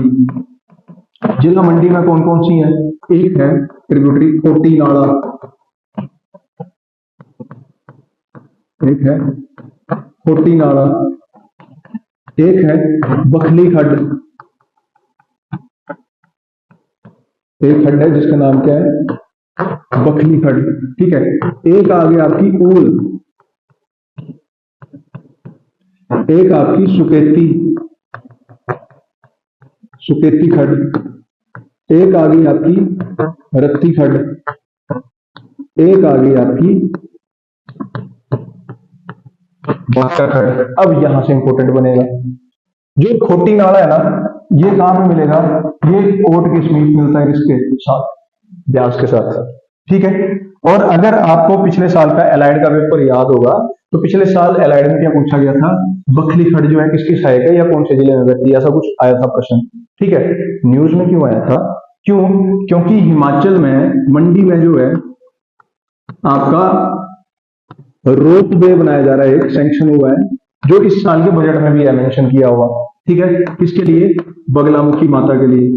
जिला मंडी में कौन कौन सी है? एक है ट्रिब्यूटरी कोटी नाला, एक है कोटी नाला, एक है बखली खड्ड, एक खड्ड है जिसका नाम क्या है? बखली खड्ड। ठीक है, एक आ गई आपकी ऊल, एक आपकी सुकेती, सुकेती खड्ड, एक आ गई आपकी रत्ती खड्ड, एक आ गई आपकी बांका खड्ड। अब यहां से इंपोर्टेंट बनेगा, जो खोटी नाला है ना, ये कहां पे मिलेगा? ये ओट के समीप मिलता है, किसके साथ? ब्यास के साथ। ठीक है, और अगर आपको पिछले साल का एलाइड का पेपर याद होगा तो पिछले साल एलाइड में क्या पूछा गया था? बखली खड्ड जो है किसकी सहायक है या कौन से जिले में बहती है, ऐसा कुछ आया था प्रश्न। ठीक है, न्यूज में क्यों आया था? क्यों? क्योंकि हिमाचल में मंडी में जो है आपका रोप वे बनाया जा रहा है, एक सैंक्शन हुआ है, जो इस साल के बजट में भी है मेंशन किया हुआ। ठीक है, किसके लिए? बगलामुखी माता के लिए।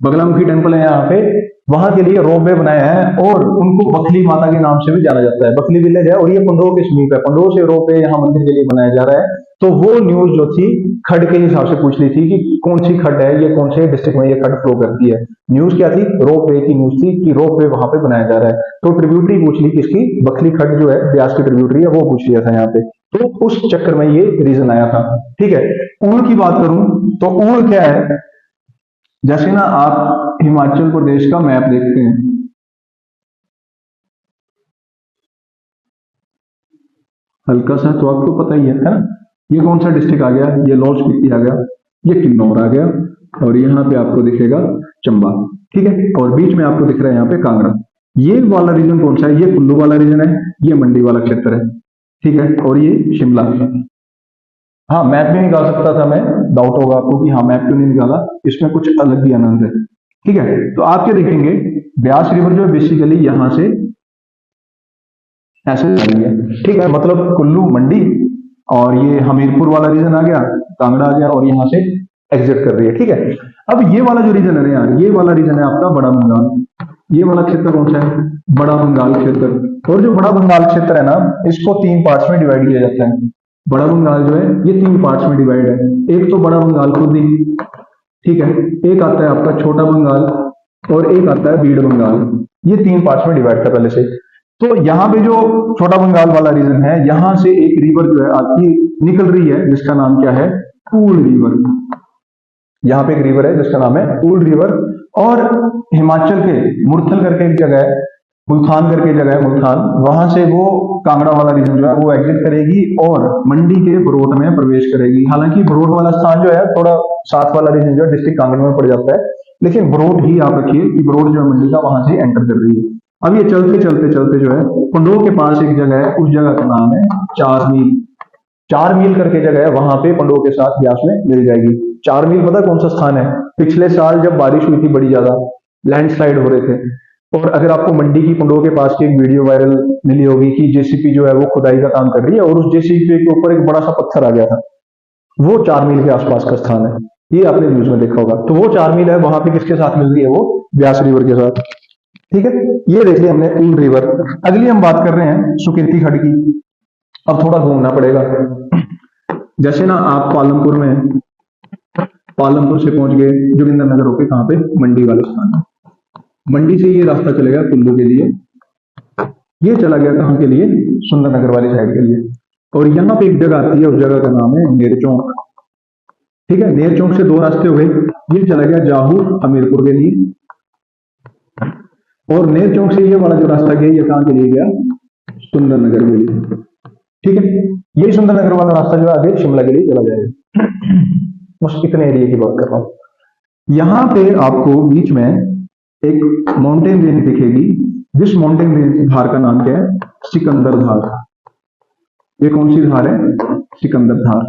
बगलामुखी टेम्पल है यहाँ पे, वहां के लिए रोप वे बनाया है, और उनको बखली माता के नाम से भी जाना जाता है। बखली विलेज है और ये पंडोह के समीप है। पंडोह से रोप वे यहाँ मंदिर के लिए बनाया जा रहा है। तो वो न्यूज जो थी खड्ड के हिसाब से पूछ ली थी कि कौन सी खड्ड है, ये कौन से डिस्ट्रिक्ट में ये खड्ड फ्लो करती है। न्यूज क्या थी? रोप वे की न्यूज थी कि रोप वे वहां पे बनाया जा रहा है। तो ट्रिब्यूटरी पूछ ली किसकी? बखली खड्ड जो है ब्यास की ट्रिब्यूटरी है, वो पूछ लिया था यहाँ पे। तो उस चक्कर में ये रीजन आया था। ठीक है, ऊल की बात करूं तो ऊल क्या है? जैसे ना आप हिमाचल प्रदेश का मैप देखते हैं, हल्का सा तो आपको पता ही है ना, ये कौन सा डिस्ट्रिक्ट आ गया? ये लाहौल स्पीति आ गया, ये किन्नौर आ गया, और यहाँ पे आपको दिखेगा चंबा। ठीक है, और बीच में आपको दिख रहा है यहाँ पे कांगड़ा। ये वाला रीजन कौन सा है? ये कुल्लू वाला रीजन है, ये मंडी वाला क्षेत्र है। ठीक है, और ये शिमला। हाँ, मैप भी निकाल सकता था मैं, डाउट होगा आपको कि हाँ मैप क्यों नहीं निकाला, इसमें कुछ अलग भी आनंद है। ठीक है, तो आप क्या देखेंगे? ब्यास रिवर जो है बेसिकली यहां से ऐसे जा रही है। ठीक है, मतलब कुल्लू मंडी और ये हमीरपुर वाला रीजन आ गया, कांगड़ा आ गया, और यहां से एग्जिट कर रही है। ठीक है, अब ये वाला जो रीजन है ना यार, ये वाला रीजन है आपका बड़ा बंगाल। ये वाला क्षेत्र कौन सा है? बड़ा बंगाल क्षेत्र। और जो बड़ा बंगाल क्षेत्र है ना, इसको 3 पार्ट्स में डिवाइड किया जाता है। बड़ा बंगाल जो है ये 3 पार्ट्स में डिवाइड है। एक तो बड़ा बंगाल खुद ही, ठीक है, एक आता है आपका छोटा बंगाल, और एक आता है बीड़ बंगाल। ये 3 पार्ट्स में डिवाइड था पहले से। तो यहाँ पे जो छोटा बंगाल वाला रीजन है, यहां से एक रिवर जो है आपकी निकल रही है, जिसका नाम क्या है? ऊल रिवर। यहाँ पे एक रिवर है जिसका नाम है ऊल रिवर। और हिमाचल के मुरथल करके एक जगह है, मुल्तान करके जगह है, मुल्तान, वहां से वो कांगड़ा वाला रीजन जो है वो एग्जिट करेगी और मंडी के बरोट में प्रवेश करेगी। हालांकि बरोट वाला स्थान जो है थोड़ा साथ वाला रीजन जो है डिस्ट्रिक्ट कांगड़ा में पड़ जाता है, लेकिन बरोट ही आप रखिए कि बरोट जो है मंडी का वहां से एंटर कर रही है। अब ये चलते चलते चलते जो है पंडोह के पास एक जगह है, उस जगह का नाम है 4 मील। 4 मील करके जगह है, वहां पे पंडोह के साथ ब्यास में मिल जाएगी। 4 मील पता कौन सा स्थान है? पिछले साल जब बारिश हुई थी बड़ी ज्यादा, लैंडस्लाइड हो रहे थे, और अगर आपको मंडी की पंडोह के पास की एक वीडियो वायरल मिली होगी कि जेसीपी जो है वो खुदाई का काम कर रही है और उस जेसीपी के ऊपर एक बड़ा सा पत्थर आ गया था, वो 4 मील के आसपास का स्थान है। ये आपने न्यूज में देखा होगा। तो वो 4 मील है, वहां पे किसके साथ मिल रही है? वो ब्यास रिवर के साथ। ठीक है, ये देख लिया हमने ऊल रिवर। अगली हम बात कर रहे हैं सुकेती खड्ड की। अब थोड़ा घूमना पड़ेगा। जैसे ना आप पालमपुर में, पालमपुर से पहुंच गए जोगिंद्रनगर होके, कहां पे? मंडी वाले स्थान में। मंडी से ये रास्ता चलेगा कुल्लू के लिए, ये चला गया कहां के लिए? सुंदरनगर वाली साइड के लिए। और यहाँ पे एक जगह आती है, उस जगह का नाम है नेरचौक। ठीक है, नेर चौक से 2 रास्ते हुए, ये चला गया जाहू हमीरपुर के लिए, और नेर चौक से ये वाला जो रास्ता गया ये कहां के लिए गया, सुंदरनगर के लिए। ठीक है, यही सुंदरनगर वाला रास्ता जो आगे शिमला के लिए चला जाएगा। बस इतने एरिया की बात कर रहा हूं। यहां पे आपको बीच में एक माउंटेन रेंज दिखेगी, जिस माउंटेन रेंज धार का नाम क्या है, सिकंदर धार। ये कौन सी धार है, सिकंदर धार।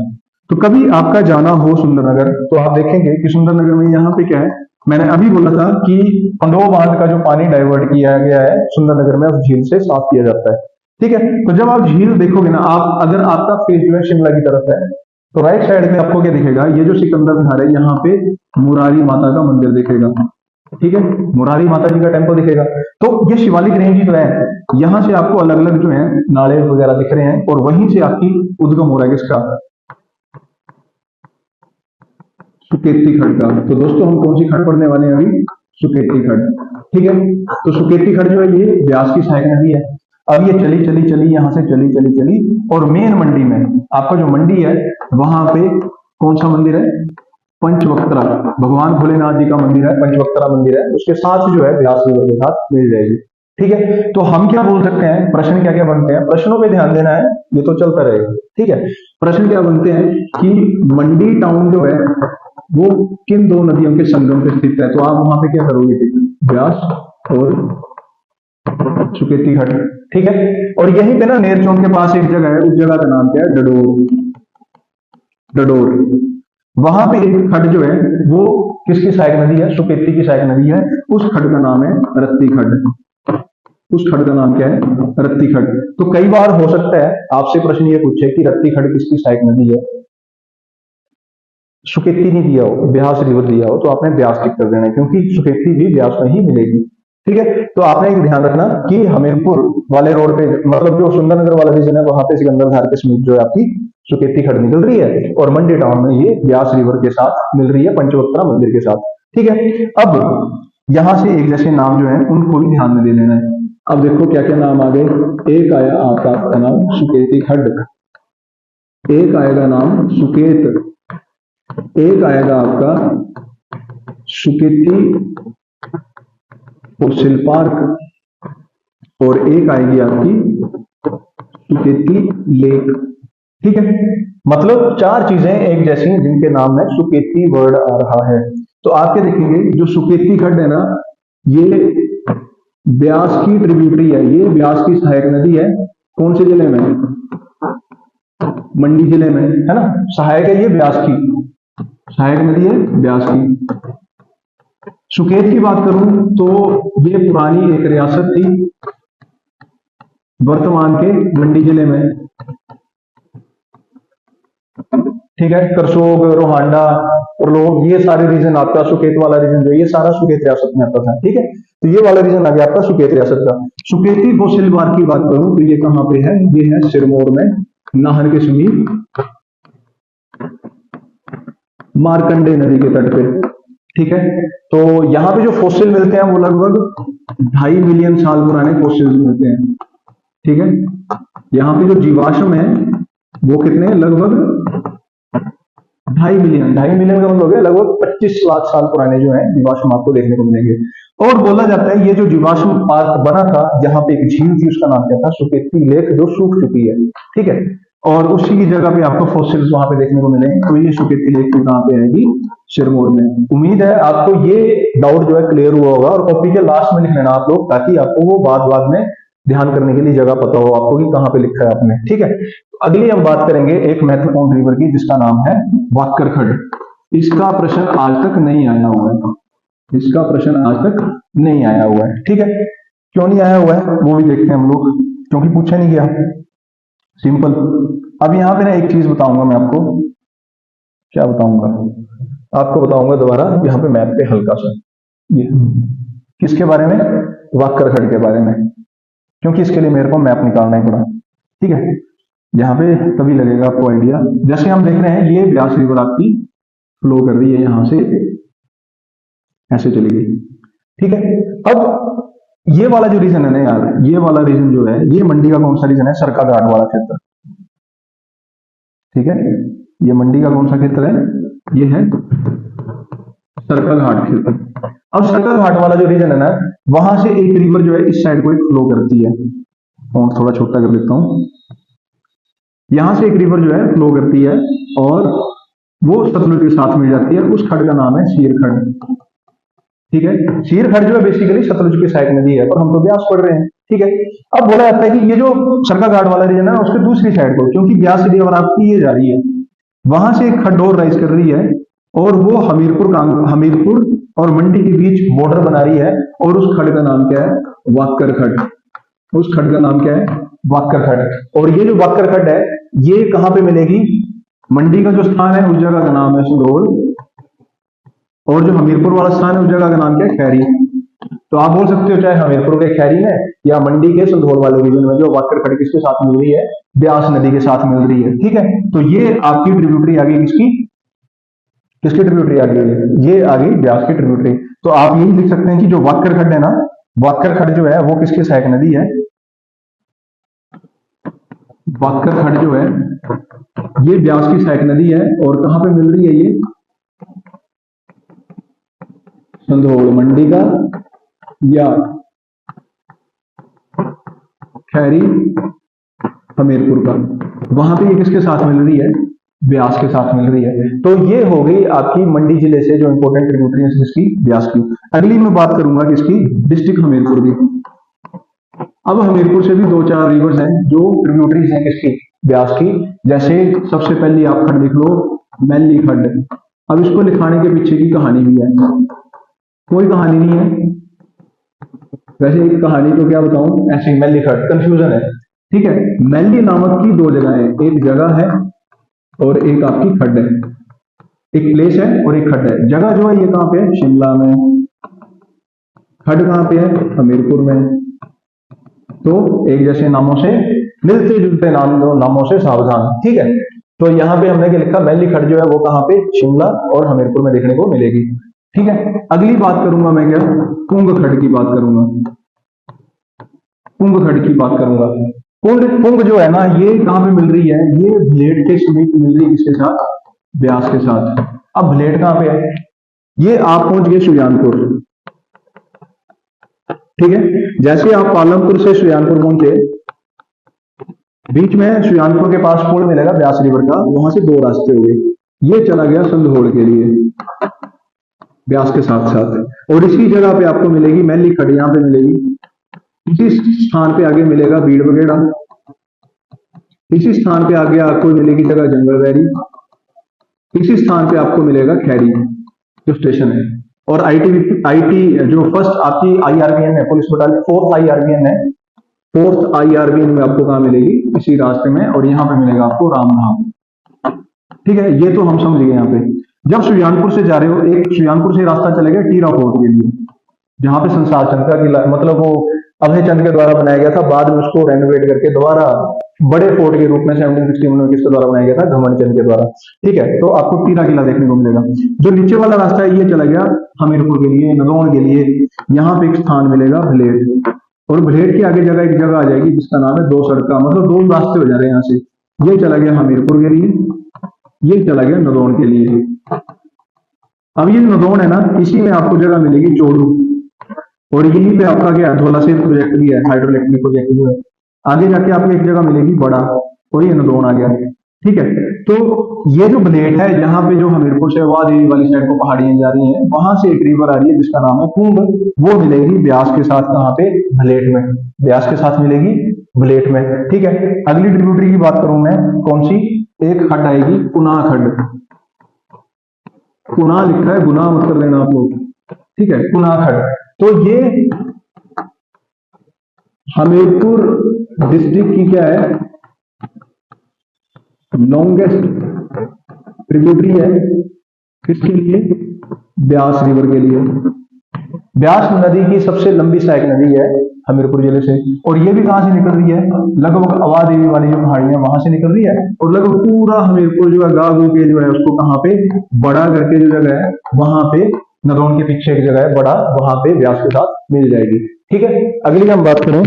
तो कभी आपका जाना हो सुंदरनगर तो आप देखेंगे कि सुंदरनगर में यहाँ पे क्या है, मैंने अभी बोला था कि पंडोह बांध का जो पानी डाइवर्ट किया गया है सुंदरनगर में, उस झील से साफ किया जाता है। ठीक है, तो जब आप झील देखोगे ना, आप अगर आपका फेस जो है शिमला की तरफ है, तो राइट साइड में आपको क्या दिखेगा, ये जो सिकंदर धार है, यहाँ पे मुरारी माता का मंदिर दिखेगा। ठीक है, मुरारी माता जी का टेम्पल दिखेगा। तो ये शिवालिक रेंज जो है, यहां से आपको अलग अलग जो है नाले वगैरह दिख रहे हैं, और वहीं से आपकी उद्गम हो रहा है किसका, सुकेती खड्ड का। तो दोस्तों हम कौन सी खड्ड पढ़ने वाले हैं अभी, सुकेती खड्ड। ठीक है, तो सुकेती खड्ड जो है ये व्यास की सहायक नदी है। अब ये चली चली चली यहां से चली चली चली, और मेन मंडी में आपका जो मंडी है वहां पे कौन सा मंदिर है, पंचवक्त्रा, भगवान भोलेनाथ जी का मंदिर है, पंचवक्त्रा मंदिर है, उसके साथ जो है व्यास रिवर के साथ मिल जाएगी। ठीक है, तो हम क्या बोल सकते हैं, प्रश्न क्या क्या बनते हैं, प्रश्नों पे ध्यान देना है, ये तो चलता रहेगा। ठीक है, प्रश्न क्या बनते हैं कि मंडी टाउन जो है वो किन 2 नदियों के संगम पे स्थित है, तो आप वहां पे क्या करोगे, व्यास और सुकेती खड्ड। ठीक है, और यहीं पे ना नेर चौक के पास एक जगह है, उस जगह का नाम क्या है, डडोर। डडोर, वहां पे एक खड्ड जो है वो किसकी सहायक नदी है, सुकेती की सहायक नदी है, उस खड्ड का नाम है रत्ती खड्ड। उस खड्ड का नाम क्या है, रत्ती खड्ड। तो कई बार हो सकता है आपसे प्रश्न ये पूछे कि रत्ती खड्ड किसकी सहायक नदी है, सुकेती नहीं दिया हो, ब्यास रिवर दिया हो, तो आपने ब्यास टिक कर देना है, क्योंकि सुकेती भी ब्यास में ही मिलेगी। ठीक है, तो आपने एक ध्यान रखना कि हमीरपुर वाले रोड पे, मतलब जो सुंदरनगर वाला रीजन है, वहां पे सिकंदर धार के समीप जो है आपकी सुकेती खड्ड निकल रही है, और मंडी टाउन में ये ब्यास रिवर के साथ मिल रही है, पंचवक्त्रा मंदिर के साथ। ठीक है, अब यहां से एक जैसे नाम जो है उनको भी ध्यान में दे लेना है। अब देखो क्या क्या नाम आ गए, एक आया आपका नाम सुकेती खड्ड, एक आएगा नाम सुकेत, एक आएगा आपका सुकेती फोसिल पार्क, और एक आएगी आपकी सुकेती लेक। ठीक है, मतलब 4 चीजें एक जैसी हैं जिनके नाम में सुकेती वर्ड आ रहा है। तो आप क्या देखेंगे, जो सुकेती खड्ड है ना, ये ब्यास की ट्रिब्यूटरी है, ये ब्यास की सहायक नदी है। कौन से जिले में, मंडी जिले में, है ना, सहायक है ये ब्यास की, सहायक नदी है ब्यास की। सुकेत की बात करूं तो ये पुरानी एक रियासत थी, वर्तमान के मंडी जिले में। ठीक है, करसोग, रोहांडा और लोग, ये सारे रीजन आपका सुकेत वाला रीजन जो ये सारा सुकेत रियासत में आता था। ठीक है, तो ये वाला रीजन आ गया आपका सुकेत रियासत का। सुकेती फोसिल पार्क की बात करूं तो ये कहां पे है, ये है सिरमौर में, नाहन के समीप, मार्कंडे नदी के तट पे। ठीक है, तो यहाँ पे जो फोसिल मिलते हैं वो लगभग 2.5 मिलियन साल पुराने फोसिल्स मिलते हैं। ठीक है, यहाँ पे जो जीवाश्म है वो कितने, लगभग 2.5 मिलियन। 2.5 मिलियन का मतलब है लगभग 25 लाख साल पुराने जो है जीवाश्म आपको देखने को मिलेंगे। और बोला जाता है ये जो जीवाश्म पार्क बना था, यहाँ पे एक झील थी, उसका नाम क्या था, सुकेती लेक, जो सूख चुकी है। ठीक है, और उसी की जगह पे आपको फॉसिल्स वहां पे देखने को मिलेंगे। तो ये सुकेती लेक कहां पे आएगी, सिरमौर में। उम्मीद है आपको ये डाउट जो है क्लियर हुआ होगा, और कॉपी के लास्ट में लिख लेना आप लोग, ताकि आपको वो बाद में ध्यान करने के लिए जगह पता हो आपको कि कहां पे लिखा है आपने। ठीक है, अगली हम बात करेंगे एक महत्वपूर्ण रिवर की, जिसका नाम है वाकर खड्ड। इसका प्रश्न आज तक नहीं आया हुआ है, इसका प्रश्न आज तक नहीं आया हुआ है। ठीक है, क्यों नहीं आया हुआ है वो भी देखते हैं हम लोग, क्योंकि पूछा नहीं गया, सिंपल। अब यहां पे ना एक चीज बताऊंगा मैं आपको, क्या बताऊंगा आपको, बताऊंगा दोबारा यहाँ पे मैप पे हल्का सा, ये किसके बारे में, वाकर खड्ड के बारे में, क्योंकि इसके लिए मेरे को मैप निकालना ही पड़ा। ठीक है, यहाँ पे तभी लगेगा आपको आइडिया। जैसे हम देख रहे हैं ये ब्यास रिवर आपकी फ्लो कर रही है, यहां से ऐसे चली गई। ठीक है, अब ये वाला जो रीजन है ना यार, ये वाला रीजन जो है, ये मंडी का कौन सा रीजन है, सरका घाट वाला क्षेत्र। ठीक है, ये मंडी का कौन सा क्षेत्र है? ये है सरकाघाट क्षेत्र। अब सरकाघाट वाला जो रीजन है ना, वहां से एक रिवर जो है इस साइड को एक फ्लो करती है, और थोड़ा छोटा कर देता हूं। यहां से एक रिवर जो है फ्लो करती है और वो सतलुज के साथ मिल जाती है। उस खड्ड का नाम है शीर खड्ड। ठीक है, शीर खड्ड जो है बेसिकली सतलुज की सहायक नदी है, पर हम तो ब्यास पढ़ रहे हैं। ठीक है, अब बोला जाता है कि ये जो सरकाघाट वाला रीजन है उसके दूसरी साइड को, क्योंकि ब्यास रिवर आपकी ये जा रही है, वहां से एक खड्ड और राइज कर रही है और वो हमीरपुर और मंडी के बीच बॉर्डर बना रही है, और उस खड्ड का नाम क्या है? वाक्कर खड्ड। उस खड्ड का नाम क्या है? वाक्कर खड्ड। और ये जो वाक्कर खड्ड है ये कहां पे मिलेगी? मंडी का जो स्थान है उस जगह का नाम है सुंदरोल, और जो हमीरपुर वाला स्थान है उस जगह का नाम क्या है? खैरी। तो आप बोल सकते हो चाहे हमीरपुर के खैरी में या मंडी के संधोल वाले रीजन में जो वाक्कर खड्ड किसके साथ मिल रही है? ब्यास नदी के साथ मिल रही है। ठीक है, तो ये आपकी ट्रिब्यूटरी आ गई किसकी? किसकी ट्रिब्यूटरी आ गई? ये आ गई ब्यास की ट्रिब्यूटरी। तो आप यही लिख सकते हैं कि जो वाक्कर खड्ड है ना, वाक्कर खड्ड जो है वो किसकी सहायक नदी है? वाक्कर खड्ड जो है ये ब्यास की सहायक नदी है, और कहां पे मिल रही है ये? संधोल मंडी का या खैरी हमीरपुर का, वहां पे ये किसके साथ मिल रही है? ब्यास के साथ मिल रही है। तो ये हो गई आपकी मंडी जिले से जो इंपोर्टेंट ट्रिब्यूटरी है किसकी? ब्यास की। अगली मैं बात करूंगा किसकी? डिस्ट्रिक्ट हमीरपुर की। अब हमीरपुर से भी दो चार रिवर्स हैं जो ट्रिब्यूटरीज हैं किसकी? ब्यास की। जैसे सबसे पहले आप खड्ड लिख लो, मैली खड्ड। अब इसको लिखाने के पीछे की कहानी भी है, कोई कहानी नहीं है वैसे, एक कहानी तो क्या बताऊं, ऐसे मैली खड्ड कंफ्यूजन है। ठीक है, मैली नामक की दो जगह है, एक जगह है और एक आपकी खड्ड है। एक प्लेस है और एक खड्ड है। जगह जो है ये कहां पे है? शिमला में। खड्ड कहां पे है? हमीरपुर में। तो एक जैसे नामों से मिलते जुलते नामों से सावधान। ठीक है, तो यहां पे हमने क्या लिखा? मैली खड्ड जो है वो कहां पे? शिमला और हमीरपुर में देखने को मिलेगी। ठीक है, अगली बात करूंगा मैं क्या? पुंग खड्ड की बात करूंगा। पुंग खड्ड की बात करूंगा। पुंग जो है ना ये कहां पे मिल रही है? ये भलेट के समीप मिल रही है, किसके साथ? ब्यास के साथ। अब भलेट कहां पे है? ये आप पहुंच गए सुजानपुर। ठीक है, जैसे आप पालमपुर से सुजानपुर पहुंचे, बीच में सुजानपुर के पास पुल मिलेगा ब्यास रिवर का, वहां से दो रास्ते हो गए। ये चला गया संधोल के लिए ब्यास के साथ साथ, और इसी जगह पे आपको मिलेगी मैली खड्ड, यहां पे मिलेगी। इसी स्थान पे आगे मिलेगा बीड़ बगेड़ा। इसी स्थान पे आगे आपको मिलेगी जगह जंगलबैरी। इसी स्थान पे आपको मिलेगा खैरी जो स्टेशन है। और आईटी जो फर्स्ट आपकी आईआरबीएन है, पुलिस बटालियन, फोर्थ आईआरबीएन है, फोर्थ आईआरबीएन में आपको कहां मिलेगी? इसी रास्ते में, और यहां पे मिलेगा आपको रामधाम। ठीक है, ये तो हम समझ गए। यहाँ पे जब सुजानपुर से जा रहे हो, एक सुजानपुर से रास्ता चलेगा टीरा फोर्ट के लिए, जहां पे संसार चंद का किला, मतलब वो अभय चंद के द्वारा बनाया गया था, बाद में उसको रेनोवेट करके दोबारा बड़े फोर्ट के रूप में 1761 में किसके द्वारा बनाया गया था? घमंड चंद के द्वारा। ठीक है, तो आपको टीरा किला देखने को मिलेगा। जो नीचे वाला रास्ता है ये चला गया हमीरपुर के लिए, नदौन के लिए। यहाँ पे एक स्थान मिलेगा भलेट, और भलेट के आगे जगह एक जगह आ जाएगी जिसका नाम है दो सड़का, मतलब दो रास्ते हो जा रहे हैं यहाँ से। ये चला गया हमीरपुर के लिए, ये चला गया नदौन के लिए। अब ये नदौन है ना, इसी में आपको जगह मिलेगी चोड़ू, और यहीं पे आपका क्या धोला सेन प्रोजेक्ट भी है, हाइड्रोइलेक्ट्रिक प्रोजेक्ट जो है। आगे जाके आपको एक जगह मिलेगी बड़ा, और ये नदौन आ गया। ठीक है, तो ये जो भलेट है, जहां पे जो हमीरपुर से वादेवी वाली साइड को पहाड़ियां जा रही हैं, वहां से एक रिवर आ रही है जिसका नाम है पुंग। वो मिलेगी ब्यास के साथ, कहां पे? भलेट में। ब्यास के साथ मिलेगी भलेट में। ठीक है, अगली ट्रिब्यूटरी की बात करूं मैं, कौन सी? एक खड्ड आएगी कुना खड्ड। कुना लिखा है, गुना मत कर देना आप लोग। ठीक है, कुना खड्ड। तो ये हमीरपुर डिस्ट्रिक्ट की क्या है? लॉन्गेस्ट ट्रिब्यूटरी है किसके लिए? ब्यास रिवर के लिए। ब्यास नदी की सबसे लंबी सहायक नदी है हमीरपुर जिले से, और ये भी कहां से निकल रही है? लगभग अवादेवी वाली जो पहाड़ियां वहां से निकल रही है, और लगभग पूरा हमीरपुर जो है गागू के जो है उसको कहां पे? बड़ा करके जो जगह है वहां पे, नदौन के पीछे एक जगह है बड़ा, वहां पे ब्यास के साथ मिल जाएगी। ठीक है, अगली हम बात करें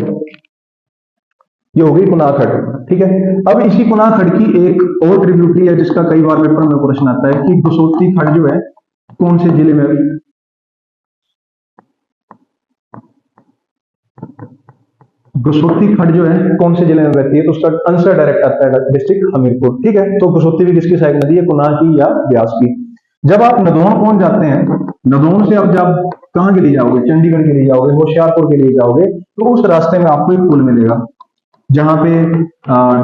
ये हो गई कुनाखड़। ठीक है, अब इसी कुनाखड़ की एक और ट्रिब्यूटरी है जिसका कई बार पेपर में प्रश्न आता है कि गसोती खड़ जो है कौन से जिले में, गसोती खड़ जो है कौन से जिले में बहती है, तो उसका आंसर डायरेक्ट आता है डिस्ट्रिक्ट हमीरपुर। ठीक है, तो गसोती भी किसकी साइड नदी है, कुनाह की या ब्यास की। जब आप नदौन पहुंच जाते हैं, नदौन से अब जब कहां के लिए जाओगे, चंडीगढ़ के लिए जाओगे, होशियारपुर के लिए जाओगे, तो उस रास्ते में आपको एक पुल मिलेगा जहां पे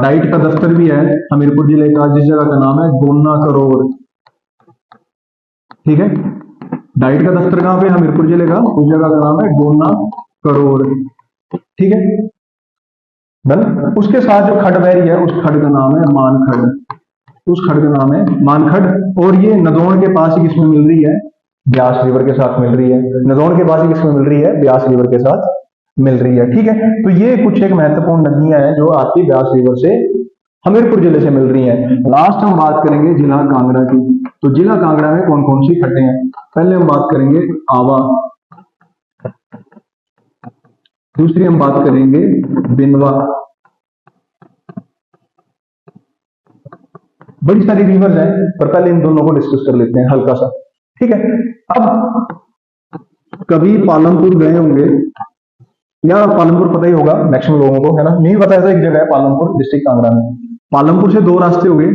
डाइट का दफ्तर भी है हमीरपुर जिले का, जिस जगह का नाम है गोन्ना करोड़। ठीक है, डाइट का दफ्तर कहां पे, हमीरपुर जिले का, उस जगह का नाम है गोन्ना करोड़। ठीक है, डन। उसके साथ जो खड़ बह रही है उस खड़ का नाम है मानखड़, उस खड़ का नाम है मानखड़। और ये नदौन के पास ही किसमें मिल रही है, ब्यास रिवर के साथ मिल रही है। नदौन के पास ही किसमें मिल रही है, ब्यास रिवर के साथ मिल रही है। ठीक है, तो ये कुछ एक महत्वपूर्ण नदियां हैं जो आपकी ब्यास रिवर से हमीरपुर जिले से मिल रही हैं। लास्ट हम बात करेंगे जिला कांगड़ा की। तो जिला कांगड़ा में कौन कौन सी खड्डें हैं, पहले हम बात करेंगे आवा, दूसरी हम बात करेंगे बिनवा। बड़ी सारी रिवर्स हैं पर पहले इन दोनों को डिस्कस कर लेते हैं हल्का सा। ठीक है, अब कभी पालमपुर गए होंगे, या पालमपुर पता ही होगा मैक्सिमम लोगों को, है ना, नहीं पता ऐसा एक जगह है पालमपुर डिस्ट्रिक्ट कांगड़ा में। पालमपुर से दो रास्ते हो गए,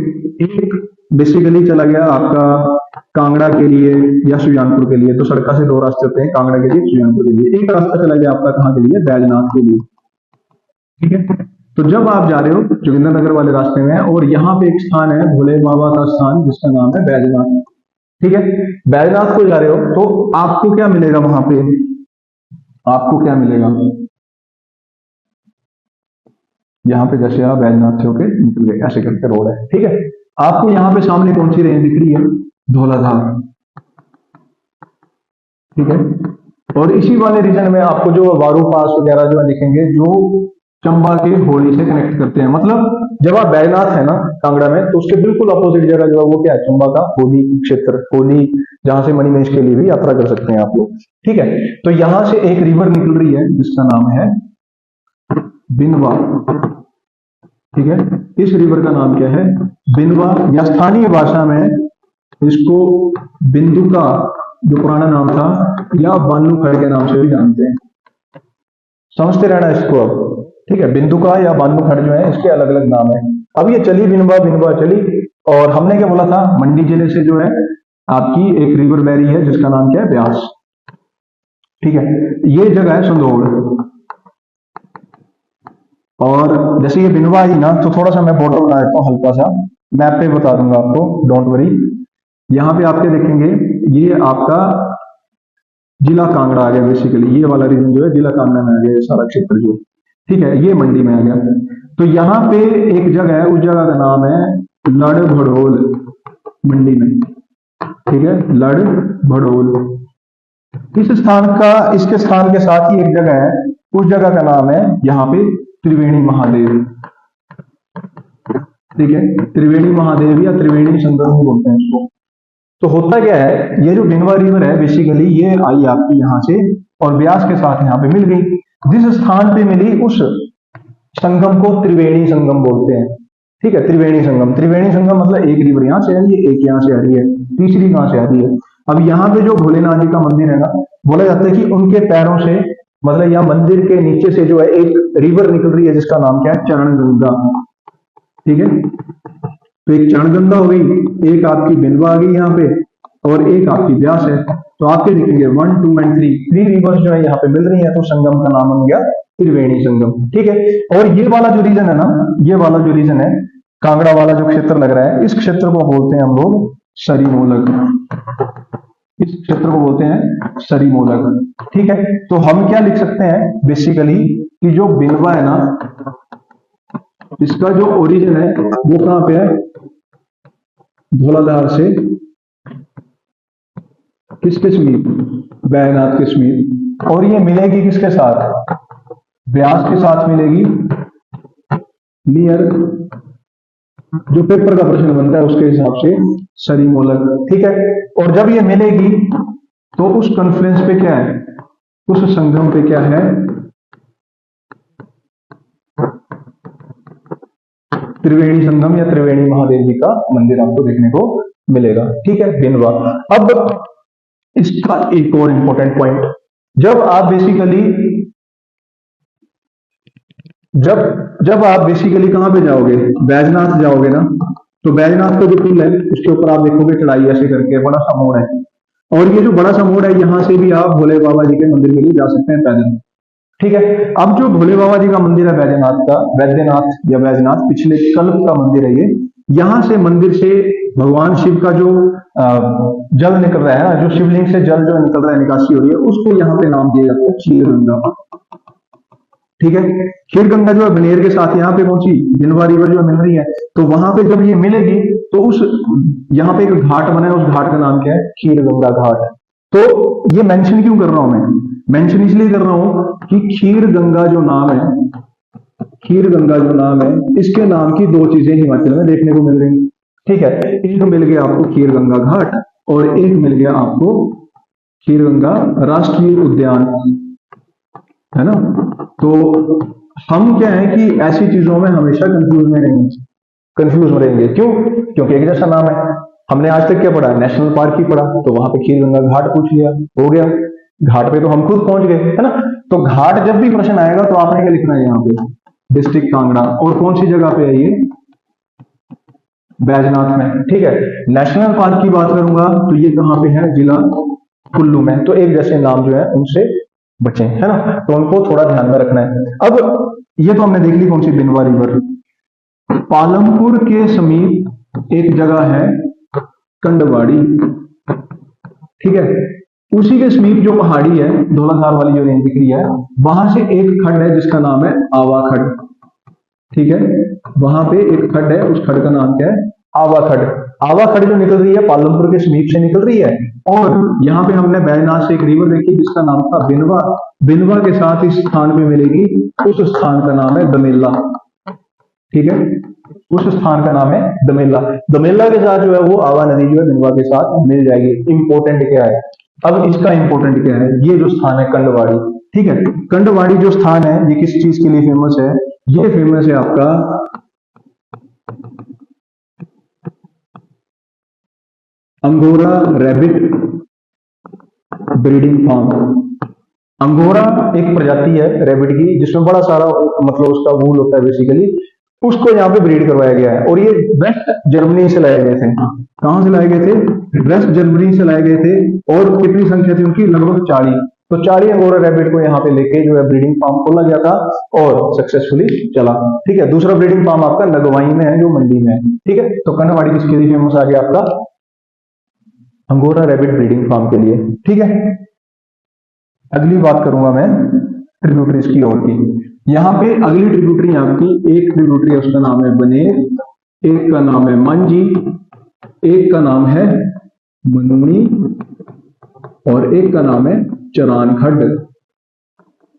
एक बेसिकली चला गया आपका कांगड़ा के लिए या सुजानपुर के लिए, तो सड़क से दो रास्ते होते हैं, कांगड़ा के लिए, सुजानपुर के लिए। एक रास्ता चला गया आपका कहाँ के लिए, बैजनाथ के लिए। ठीक है, तो जब आप जा रहे हो जोगिंद्रनगर वाले रास्ते में और यहाँ पे एक स्थान है भोले बाबा का स्थान जिसका नाम है बैजनाथ। ठीक है, बैजनाथ को जा रहे हो तो आपको क्या मिलेगा वहां पे, आपको क्या मिलेगा, यहाँ पे जैसे आप बैजनाथ से होके निकल गए ऐसे करके रोड है। ठीक है, आपको यहाँ पे सामने कौन सी रेंज दिख रही है, धौलाधार। ठीक है, और इसी वाले रीजन में आपको जो वारू पास वगैरह जो दिखेंगे जो चंबा के होली से कनेक्ट करते हैं। मतलब जब आप बैजनाथ है ना कांगड़ा में, तो उसके बिल्कुल अपोजिट जगह जो है वो क्या है, चंबा का होली क्षेत्र, होली जहां से मणिमहेश के लिए भी यात्रा कर सकते हैं आप लोग। ठीक है, तो यहां से एक रिवर निकल रही है जिसका नाम है बिनवा। ठीक है, इस रिवर का नाम क्या है, बिनवा, या स्थानीय भाषा में इसको बिंदु का जो पुराना नाम था या बानू खड़ के नाम से भी जानते हैं, समझते रहना इसको अब। ठीक है, बिंदु का या बानू खड़ जो है इसके अलग अलग नाम है। अब ये चली बिनवा, बिनवा चली, और हमने क्या बोला था, मंडी जिले से जो है आपकी एक रिवर बह रही है जिसका नाम क्या है, ब्यास। ठीक है, ये जगह है संदोड़। और जैसे ये बिनवा आई ना, तो थोड़ा सा मैं बॉर्डर बना देता हूँ हल्का सा, मैप पे बता दूंगा आपको, डोंट वरी। यहाँ पे आपके देखेंगे ये आपका जिला कांगड़ा आ गया, बेसिकली ये वाला रीजन जो है जिला कांगड़ा में आ गया, ये सारा क्षेत्र जो, ठीक है, ये मंडी में आ गया। तो यहाँ पे एक जगह है, उस जगह का नाम है लड़ भड़ोल, मंडी में। ठीक है, लड़ भड़ोल। इस स्थान का, इसके स्थान के साथ ही एक जगह है, उस जगह का नाम है यहाँ पे त्रिवेणी महादेव। ठीक है, त्रिवेणी महादेव या त्रिवेणी संगम बोलते हैं इसको। तो होता क्या है, ये जो बिनवा रिवर है बेसिकली ये आई आपकी यहाँ से और ब्यास के साथ यहाँ पे मिल गई। जिस स्थान पे मिली उस संगम को त्रिवेणी संगम बोलते हैं। ठीक है, त्रिवेणी संगम, त्रिवेणी संगम मतलब एक रिवर यहाँ से आ रही है, एक यहाँ से आ रही है, तीसरी कहाँ से आ रही है। अब यहाँ पे जो भोलेनाथ जी का मंदिर है ना, बोला जाता है कि उनके पैरों से, मतलब यहाँ मंदिर के नीचे से जो है एक रिवर निकल रही है जिसका नाम क्या है, चरण गंगा। ठीक है, तो एक चरण गंगा हो गई, एक आपकी बिनवा आ गई यहाँ पे, और एक आपकी ब्यास है। तो आपके देखेंगे 1, 2 और 3 रिवर्स जो है यहाँ पे मिल रही है, तो संगम का नाम बन गया त्रिवेणी संगम। ठीक है, और ये वाला जो रीजन है ना, ये वाला जो रीजन है, कांगड़ा वाला जो क्षेत्र लग रहा है, इस क्षेत्र को बोलते हैं हम लोग सरीमोलक। इस क्षेत्र को बोलते हैं सरीमोलक। ठीक है, तो हम क्या लिख सकते हैं बेसिकली कि जो बिनवा है ना, इसका जो ओरिजिन है वो कहां पे है, धौलाधार से किसके समीप, बैजनाथ के समीप। और ये मिलेगी किसके साथ, ब्यास के साथ मिलेगी, नियर जो पेपर का प्रश्न बनता है उसके हिसाब से सरीमोलक। ठीक है, और जब ये मिलेगी तो उस कॉन्फ्रेंस पे क्या है, उस संगम पे क्या है, त्रिवेणी संगम या त्रिवेणी महादेव जी का मंदिर आपको देखने को मिलेगा। ठीक है, बिनवा। अब इसका एक और इंपॉर्टेंट पॉइंट, जब आप बेसिकली कहां पे जाओगे, बैजनाथ जाओगे ना, तो बैजनाथ का जो पुल है उसके ऊपर आप देखोगे चढ़ाई ऐसे करके बड़ा सा मोड़ है, और ये जो बड़ा सा मोड़ है यहां से भी आप भोले बाबा जी के मंदिर के लिए जा सकते हैं पैदल। ठीक है, अब जो भोले बाबा जी का मंदिर है वैद्यनाथ या बैजनाथ, पिछले कल्प का मंदिर है ये। यहां से मंदिर से भगवान शिव का जो जल निकल रहा है ना, जो शिवलिंग से जल जो निकल रहा है, निकासी हो रही है, उसको यहाँ पे नाम दिया जाता है क्षीर गंगा। ठीक है, खीर गंगा जो है बनेर के साथ यहाँ पे पहुंची, बिनवा रिवर जो मिल रही है, तो वहां पे जब ये मिलेगी तो उस यहाँ पे एक घाट बना है, उस घाट का नाम क्या है, खीर गंगा घाट। तो ये मेंशन क्यों कर रहा हूं मैं, मेंशन इसलिए कर रहा हूं कि खीर गंगा जो नाम है, खीर गंगा जो नाम है, इसके नाम की दो चीजें हिमाचल में देखने को मिल रही। ठीक है, एक मिल गया आपको खीर गंगा घाट, और एक मिल गया आपको खीर गंगा राष्ट्रीय उद्यान, है ना। तो हम क्या है कि ऐसी चीजों में हमेशा कंफ्यूज में रहेंगे। क्यों? क्योंकि एक जैसा नाम है। हमने आज तक क्या पढ़ा, नेशनल पार्क ही पढ़ा, तो वहां पे खीर गंगा घाट पूछ लिया, हो गया, घाट पे तो हम खुद पहुंच गए, है ना। तो घाट जब भी प्रश्न आएगा तो आपने क्या लिखना है यहाँ पे, डिस्ट्रिक्ट कांगड़ा, और कौन सी जगह पे है ये, बैजनाथ में। ठीक है, नेशनल पार्क की बात करूंगा तो ये कहाँ पे है, जिला कुल्लू में। तो एक जैसे नाम जो है उनसे बचे, है ना, तो उनको थोड़ा ध्यान में रखना है। अब ये तो हमने देख ली कौन सी, बिनवा रिवर। पालमपुर के समीप एक जगह है कंडवाड़ी। ठीक है, उसी के समीप जो पहाड़ी है, धौलाधार वाली जो रेंज दिख रही है, वहां से एक खड्ड है जिसका नाम है आवा खड्ड। ठीक है, वहां पे एक खड्ड है, उस खड्ड का नाम क्या है, आवा खड्ड। आवा खड्ड जो निकल रही है पालमपुर के समीप से निकल रही है, और यहाँ पे हमने बैजनाथ से एक रिवर देखी जिसका नाम था बिनवा। बिनवा के साथ इस स्थान पे मिलेगी, उस स्थान का नाम है दमेला। ठीक है, उस स्थान का नाम है दमेला। दमेला के साथ जो है वो आवा नदी जो है बिनवा के साथ मिल जाएगी। इंपॉर्टेंट क्या है, अब इसका इंपॉर्टेंट क्या है, ये जो स्थान है कंडवाड़ी। ठीक है, कंडवाड़ी जो स्थान है ये किस चीज के लिए फेमस है, ये फेमस है आपका Angora rabbit breeding farm. Angora एक प्रजाति है रैबिट की जिसमें बड़ा सारा मतलब उसका वूल होता है बेसिकली, उसको यहाँ पे ब्रीड करवाया गया है, और ये वेस्ट जर्मनी से लाए गए थे। कहां से लाए गए थे, वेस्ट जर्मनी से लाए गए थे, और कितनी संख्या थी उनकी, लगभग 40। तो 40 अंगोरा रैबिट को यहाँ पे लेके जो है ब्रीडिंग फार्म खोला गया था, और सक्सेसफुली चला। ठीक है, दूसरा ब्रीडिंग फार्म आपका नगवाई में है जो मंडी में है। ठीक है, तो कंडवाड़ी किसके लिए फेमस आ गया आपका, अंगोरा रैबिट ब्रीडिंग फार्म के लिए। ठीक है, अगली बात करूंगा मैं ट्रिब्यूटरीज की ओर की। यहाँ पे अगली ट्रिब्यूटरी आपकी, एक ट्रिब्यूटरी है उसका नाम है बनेर, एक का नाम है मांझी, एक का नाम है मनुनी, और एक का नाम है चरान खड्ड।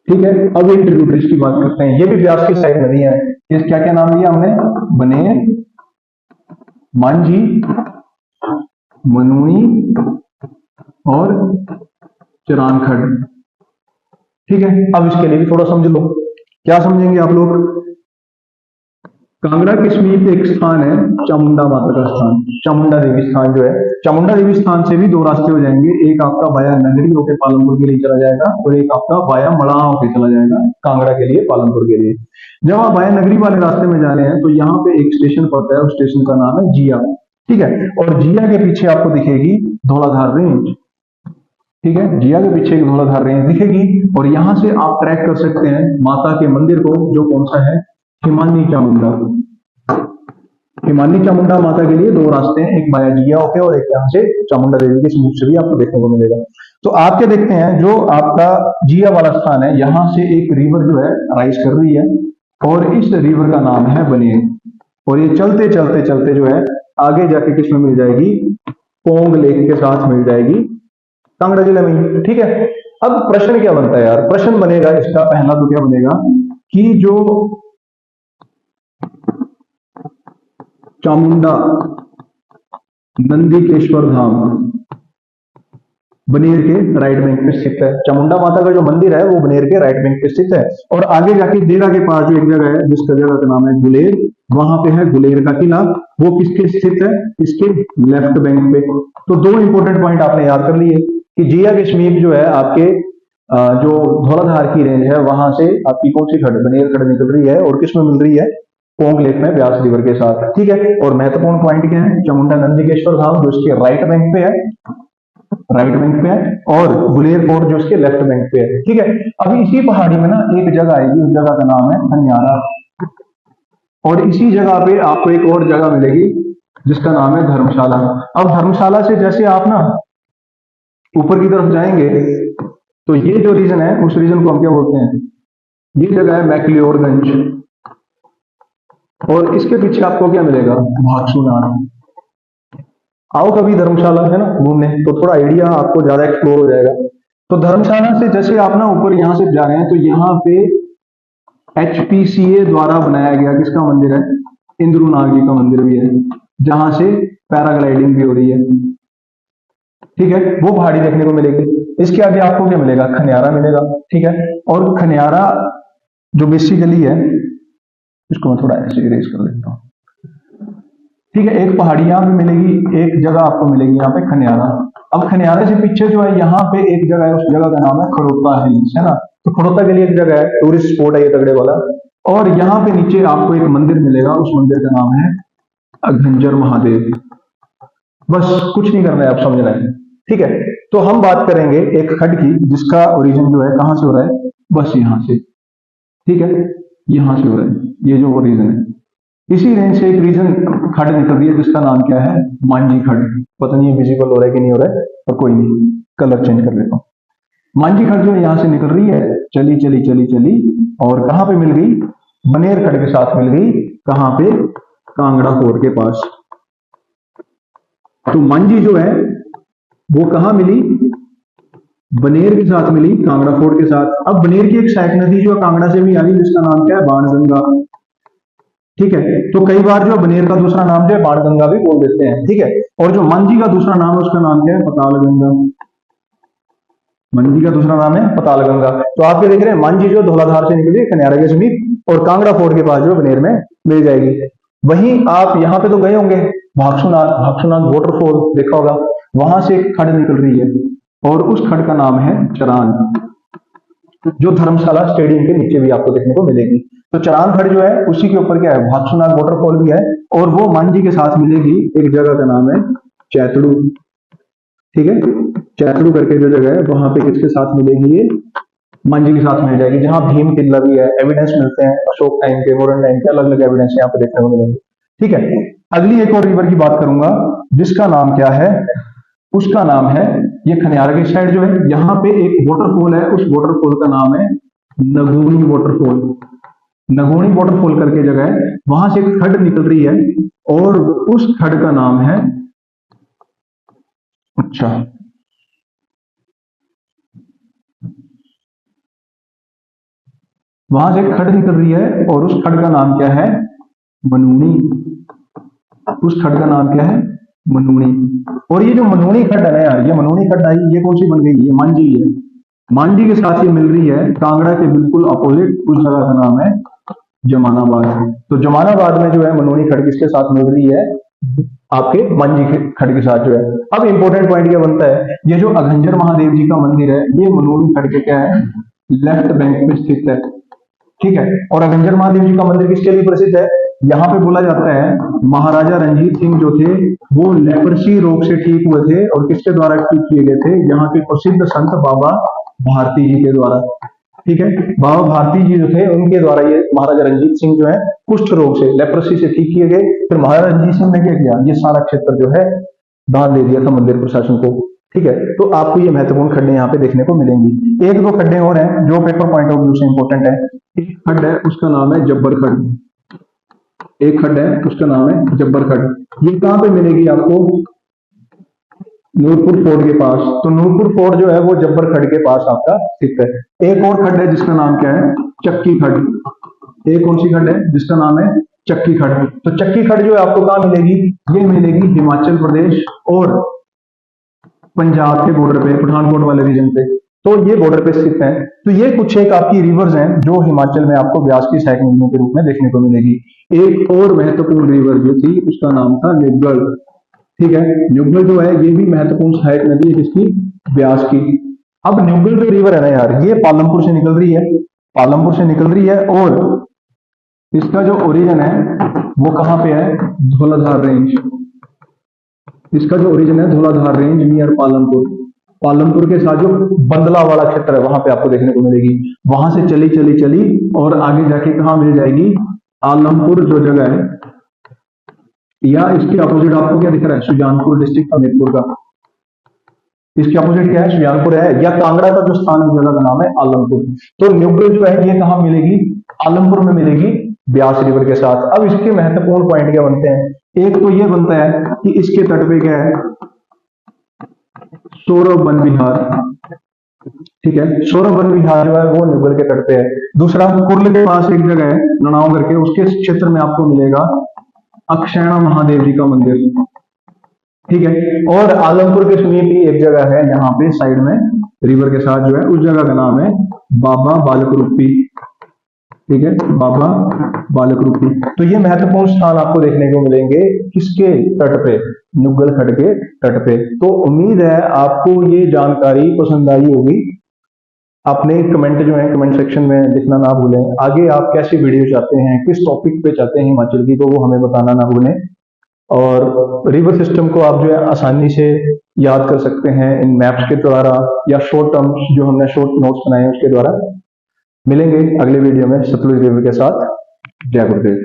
ठीक है, अब इन ट्रिब्यूटरीज की बात करते हैं। ये भी ब्यास की साइड नदी है। ये क्या क्या नाम लिया हमने, बनेर, मांझी, मनुनी और चरान खड्ड। ठीक है, अब इसके लिए भी थोड़ा समझ लो। क्या समझेंगे आप लोग, कांगड़ा के समीप एक स्थान है चामुंडा माता का स्थान, चामुंडा देवी स्थान जो है। चामुंडा देवी स्थान से भी दो रास्ते हो जाएंगे, एक आपका वाया नगरी होकर पालमपुर के लिए चला जाएगा, और एक आपका वाया मड़ाह होकर चला जाएगा कांगड़ा के लिए, पालमपुर के लिए। जब आप वाया नगरी वाले रास्ते में जा रहे हैं तो यहाँ पे एक स्टेशन पड़ता है, उस स्टेशन का नाम है जिया। ठीक है, और जिया के पीछे आपको दिखेगी धौलाधार रेंज। ठीक है, जिया के पीछे एक धौलाधार रेंज दिखेगी, और यहां से आप ट्रैक कर सकते हैं माता के मंदिर को, जो कौन सा है, हिमानी चामुंडा। हिमानी चामुंडा माता के लिए दो रास्ते हैं, एक बाया जिया होके और एक यहाँ से चामुंडा देवी के समीप से भी आपको देखने को मिलेगा। तो आप क्या देखते हैं, जो आपका जिया वाला स्थान है, यहाँ से एक रिवर जो है राइज कर रही है, और इस रिवर का नाम है बनेर, और ये चलते चलते चलते जो है आगे जाके किसमें मिल जाएगी, पोंग लेक के साथ मिल जाएगी कांगड़ा जिले में। ठीक है, अब प्रश्न क्या बनता है यार, प्रश्न बनेगा इसका पहला तो क्या बनेगा कि जो चामुंडा नंदीकेश्वर धाम, बनेर के राइट बैंक पे स्थित है। चामुंडा माता का जो मंदिर है वो बनेर के राइट बैंक पे स्थित है। और आगे जाके देरा के पास जो एक जगह है जिसका जगह का नाम है गुलेर, वहां पे है गुलेर का किला, वो किसके स्थित है, इसके लेफ्ट बैंक पे। तो दो इंपॉर्टेंट पॉइंट आपने याद कर लिए कि जिया के समीप जो है आपके जो धौलाधार की रेंज है वहां से आपकी कौन सी खड़, बनेर खड़ निकल रही है और किसमें मिल रही है, पोंग लेक में ब्यास रिवर के साथ। ठीक है, और महत्वपूर्ण पॉइंट क्या है, चामुंडा नंदिकेश्वर धाम जो इसके राइट बैंक पे है, राइट बैंक पे है, और गुलेर फोर्ट जो इसके लेफ्ट बैंक पे है। ठीक है, अभी इसी पहाड़ी में ना एक जगह आएगी, उस जगह का नाम है खनियारा, और इसी जगह पे आपको एक और जगह मिलेगी जिसका नाम है धर्मशाला। अब धर्मशाला से जैसे आप ना ऊपर की तरफ जाएंगे तो ये जो रीजन है उस रीजन को हम क्या बोलते हैं, ये जगह है मैकलियोरगंज, और इसके पीछे आपको क्या मिलेगा, भागसुनार। आओ कभी धर्मशाला है ना घूमने, तो थोड़ा आइडिया आपको ज्यादा एक्सप्लोर हो जाएगा। तो धर्मशाला से जैसे आप ना ऊपर यहां से जा रहे हैं तो यहाँ पे HPCA द्वारा बनाया गया किसका मंदिर है, इंद्रुनाग जी का मंदिर भी है, जहां से पैराग्लाइडिंग भी हो रही है। ठीक है, वो पहाड़ी देखने को मिलेगी। इसके आगे आपको क्या मिलेगा, खनियारा मिलेगा। ठीक है, और खनियारा जो बेसिकली है, इसको मैं थोड़ा ऐसे इरेज कर लेता हूँ। ठीक है, एक पहाड़ी यहाँ पे मिलेगी, एक जगह आपको मिलेगी यहाँ पे खनियारा। अब खनियारे से पीछे जो है यहाँ पे एक जगह है, उस जगह का नाम है खड़ोता हिल्स, है ना। तो खड़ोता के लिए एक जगह है, टूरिस्ट स्पॉट है ये तगड़े वाला। और यहाँ पे नीचे आपको एक मंदिर मिलेगा, उस मंदिर का नाम है अघंजर महादेव। बस कुछ नहीं करना है, आप समझना है। ठीक है, तो हम बात करेंगे एक खड्ड की जिसका ओरिजिन जो है कहां से हो रहा है, बस यहां से। ठीक है, यहां से हो रहा है, ये जो रीजन है, इसी रेंज से एक रीजन खड्ड निकल रही है जिसका नाम क्या है, मांझी खड्ड। पता नहीं विजिबल हो रहा है कि नहीं हो रहा है, पर कोई नहीं, कलर चेंज कर लेता हूँ। मांझी खड्ड जो है यहां से निकल रही है, चली चली चली चली, और कहां पे मिल गई, बनेर खड्ड के साथ मिल गई, कहां पे, कांगड़ा फोर्ट के पास। तो मांझी जो है वो कहां मिली, बनेर के साथ मिली, कांगड़ा फोर्ट के साथ। अब बनेर की एक सहायक नदी जो कांगड़ा से भी आ रही जिसका नाम क्या है, बाणगंगा। ठीक है, तो कई बार जो बनेर का दूसरा नाम जो है बाणगंगा भी बोल देते हैं। ठीक है, और जो मांझी का दूसरा नाम है उसका नाम क्या है, पतालगंगा। मांझी का दूसरा नाम है पतालगंगा। तो आप ये देख रहे हैं, मांझी जो धौलाधार से निकली खनियारा के समीप, और कांगड़ा फोर्ट के पास जो बनेर में मिल जाएगी। वहीं आप यहाँ पे तो गए होंगे, भागसुनाग, भागसुनाग वाटरफॉल देखा होगा, वहां से एक खड्ड निकल रही है, और उस खड्ड का नाम है चरान, जो धर्मशाला स्टेडियम के नीचे भी आपको देखने को मिलेगी। तो चरान खड्ड जो है उसी के ऊपर क्या है, भागसुनाग वाटरफॉल भी है, और वो मांझी के साथ मिलेगी एक जगह का नाम है चैतड़ू। ठीक है, चैतड़ू करके जो जगह है वहां पे किसके साथ मिलेगी, ये मांझी के साथ मिल जाएगी, जहां भीम किला भी है, एविडेंस मिलते हैं अशोक टाइम के, मॉडर्न टाइम के, अलग अलग एविडेंस यहाँ पे देखने को मिलेंगे। ठीक है, अगली एक और रिवर की बात करूंगा जिसका नाम क्या है, उसका नाम है, ये खनियारा के साइड जो है यहाँ पे एक वाटरफॉल है, उस वाटरफॉल का नाम है नगोनी वाटरफॉल। नगोनी वाटरफॉल करके जगह है, वहां से एक खड्ड निकल रही है, और उस खड्ड का नाम है, अच्छा वहां से एक खड्ड निकल रही है, और उस खड्ड का नाम क्या है, मनूनी। उस खड्ड का नाम क्या है, मनूनी। और ये जो मनूनी खड्ड है ना यार, ये मनूनी खड्ड आई, ये कौन सी बन गई, ये मांझी है। मांझी के साथ ये मिल रही है कांगड़ा के बिल्कुल अपोजिट, उस जगह का नाम है जमानाबाद। तो जमानाबाद में जो है मनूनी खड्ड किसके साथ मिल रही है, आपके मांझी खड्ड के साथ जो है। अब इंपॉर्टेंट पॉइंट क्या बनता है, ये जो अघंजर महादेव जी का मंदिर है, ये मनूनी खड्ड के क्या है, लेफ्ट बैंक पे स्थित है। ठीक है, और अघंजर महादेव जी का मंदिर किसके लिए प्रसिद्ध है, यहाँ पे बोला जाता है महाराजा रंजीत सिंह जो थे वो लेप्रसी रोग से ठीक हुए थे, और किसके द्वारा ठीक किए गए थे, यहाँ के प्रसिद्ध संत बाबा भारती जी के द्वारा। ठीक है, बाबा भारती जी जो थे उनके द्वारा ये महाराजा रंजीत सिंह जो है कुष्ठ रोग से, लेप्रसी से ठीक किए गए। फिर महाराजा रंजीत सिंह ने क्या किया, ये सारा क्षेत्र जो है दान दे दिया था मंदिर प्रशासन को। ठीक है, तो आपको ये महत्वपूर्ण खड्डे यहाँ पे देखने को मिलेंगी। एक दो खड्डे और हैं जो पेपर पॉइंट ऑफ व्यू से इंपॉर्टेंट है। एक खड्ड है उसका नाम है जब्बर खड्ड, एक खड्ड है उसका नाम है जब्बर खड्ड। ये कहां पे मिलेगी आपको, नूरपुर फोर्ट के पास। तो नूरपुर फोर्ट जो है वो जब्बर खड्ड के पास आपका स्थित है। एक और खड्ड है जिसका नाम क्या है, चक्की खड्ड। एक कौन सी खड्ड है जिसका नाम है चक्की खड्ड। तो चक्की खड्ड जो है आपको कहां मिलेगी, ये मिलेगी हिमाचल प्रदेश और पंजाब के बॉर्डर पे, पठानकोट वाले रीजन पे, तो ये बॉर्डर पे स्थित है। तो ये कुछ एक आपकी रिवर्स हैं जो हिमाचल में आपको ब्यास की सहायक नदियों के रूप में देखने को मिलेगी। एक और महत्वपूर्ण रिवर जो थी उसका नाम था न्यूगल। ठीक है, न्यूगल जो है ये भी महत्वपूर्ण सहायक नदी है किसकी, ब्यास की। अब न्यूगल जो रिवर है ना यार, ये पालमपुर से निकल रही है, पालमपुर से निकल रही है, और इसका जो ओरिजिन है वो कहां पे है, धौलाधार रेंज। इसका जो ओरिजिन है धौलाधार रेंज नियर पालमपुर, पालमपुर के साथ जो बंदला वाला क्षेत्र है वहां पे आपको देखने को मिलेगी। वहां से चली चली चली और आगे जाके कहां मिल जाएगी, आलमपुर जो जगह है, या इसके अपोजिट आपको क्या दिख रहा है, सुजानपुर डिस्ट्रिक्ट हमीरपुर का। इसके अपोजिट क्या है, सुजानपुर है, या कांगड़ा का जो स्थान है जगह का नाम है आलमपुर। तो न्यूगल जो है ये कहां मिलेगी, आलमपुर में मिलेगी ब्यास रिवर के साथ। अब इसके महत्वपूर्ण पॉइंट क्या बनते हैं, एक तो ये बनता है कि इसके तट पे क्या है, सौरभ वन विहार। ठीक है, सौरभ वन विहार जो है वो न्यूगल के तट पे है। दूसरा, कुर्ल के पास एक जगह है ननाव करके, उसके क्षेत्र में आपको मिलेगा अक्षैणा महादेव जी का मंदिर। ठीक है, और आलमपुर के समीप ही एक जगह है यहाँ पे साइड में रिवर के साथ जो है, उस जगह का नाम है बाबा बालक रूपी। ठीक है, बाबा बालक रूपी। तो ये महत्वपूर्ण स्थान आपको देखने को मिलेंगे किसके तट पे, न्यूगल खड्ड के तट पे। तो उम्मीद है आपको ये जानकारी पसंद आई होगी। अपने कमेंट जो है कमेंट सेक्शन में लिखना ना भूलें। आगे आप कैसी वीडियो चाहते हैं, किस टॉपिक पे चाहते हैं हिमाचल की, तो वो हमें बताना ना भूलें। और रिवर सिस्टम को आप जो है आसानी से याद कर सकते हैं इन मैप्स के द्वारा, या शॉर्ट टर्म्स जो हमने शॉर्ट नोट्स बनाए हैं उसके द्वारा। मिलेंगे अगले वीडियो में सतलुज रिवर के साथ। जय गुरुदेव।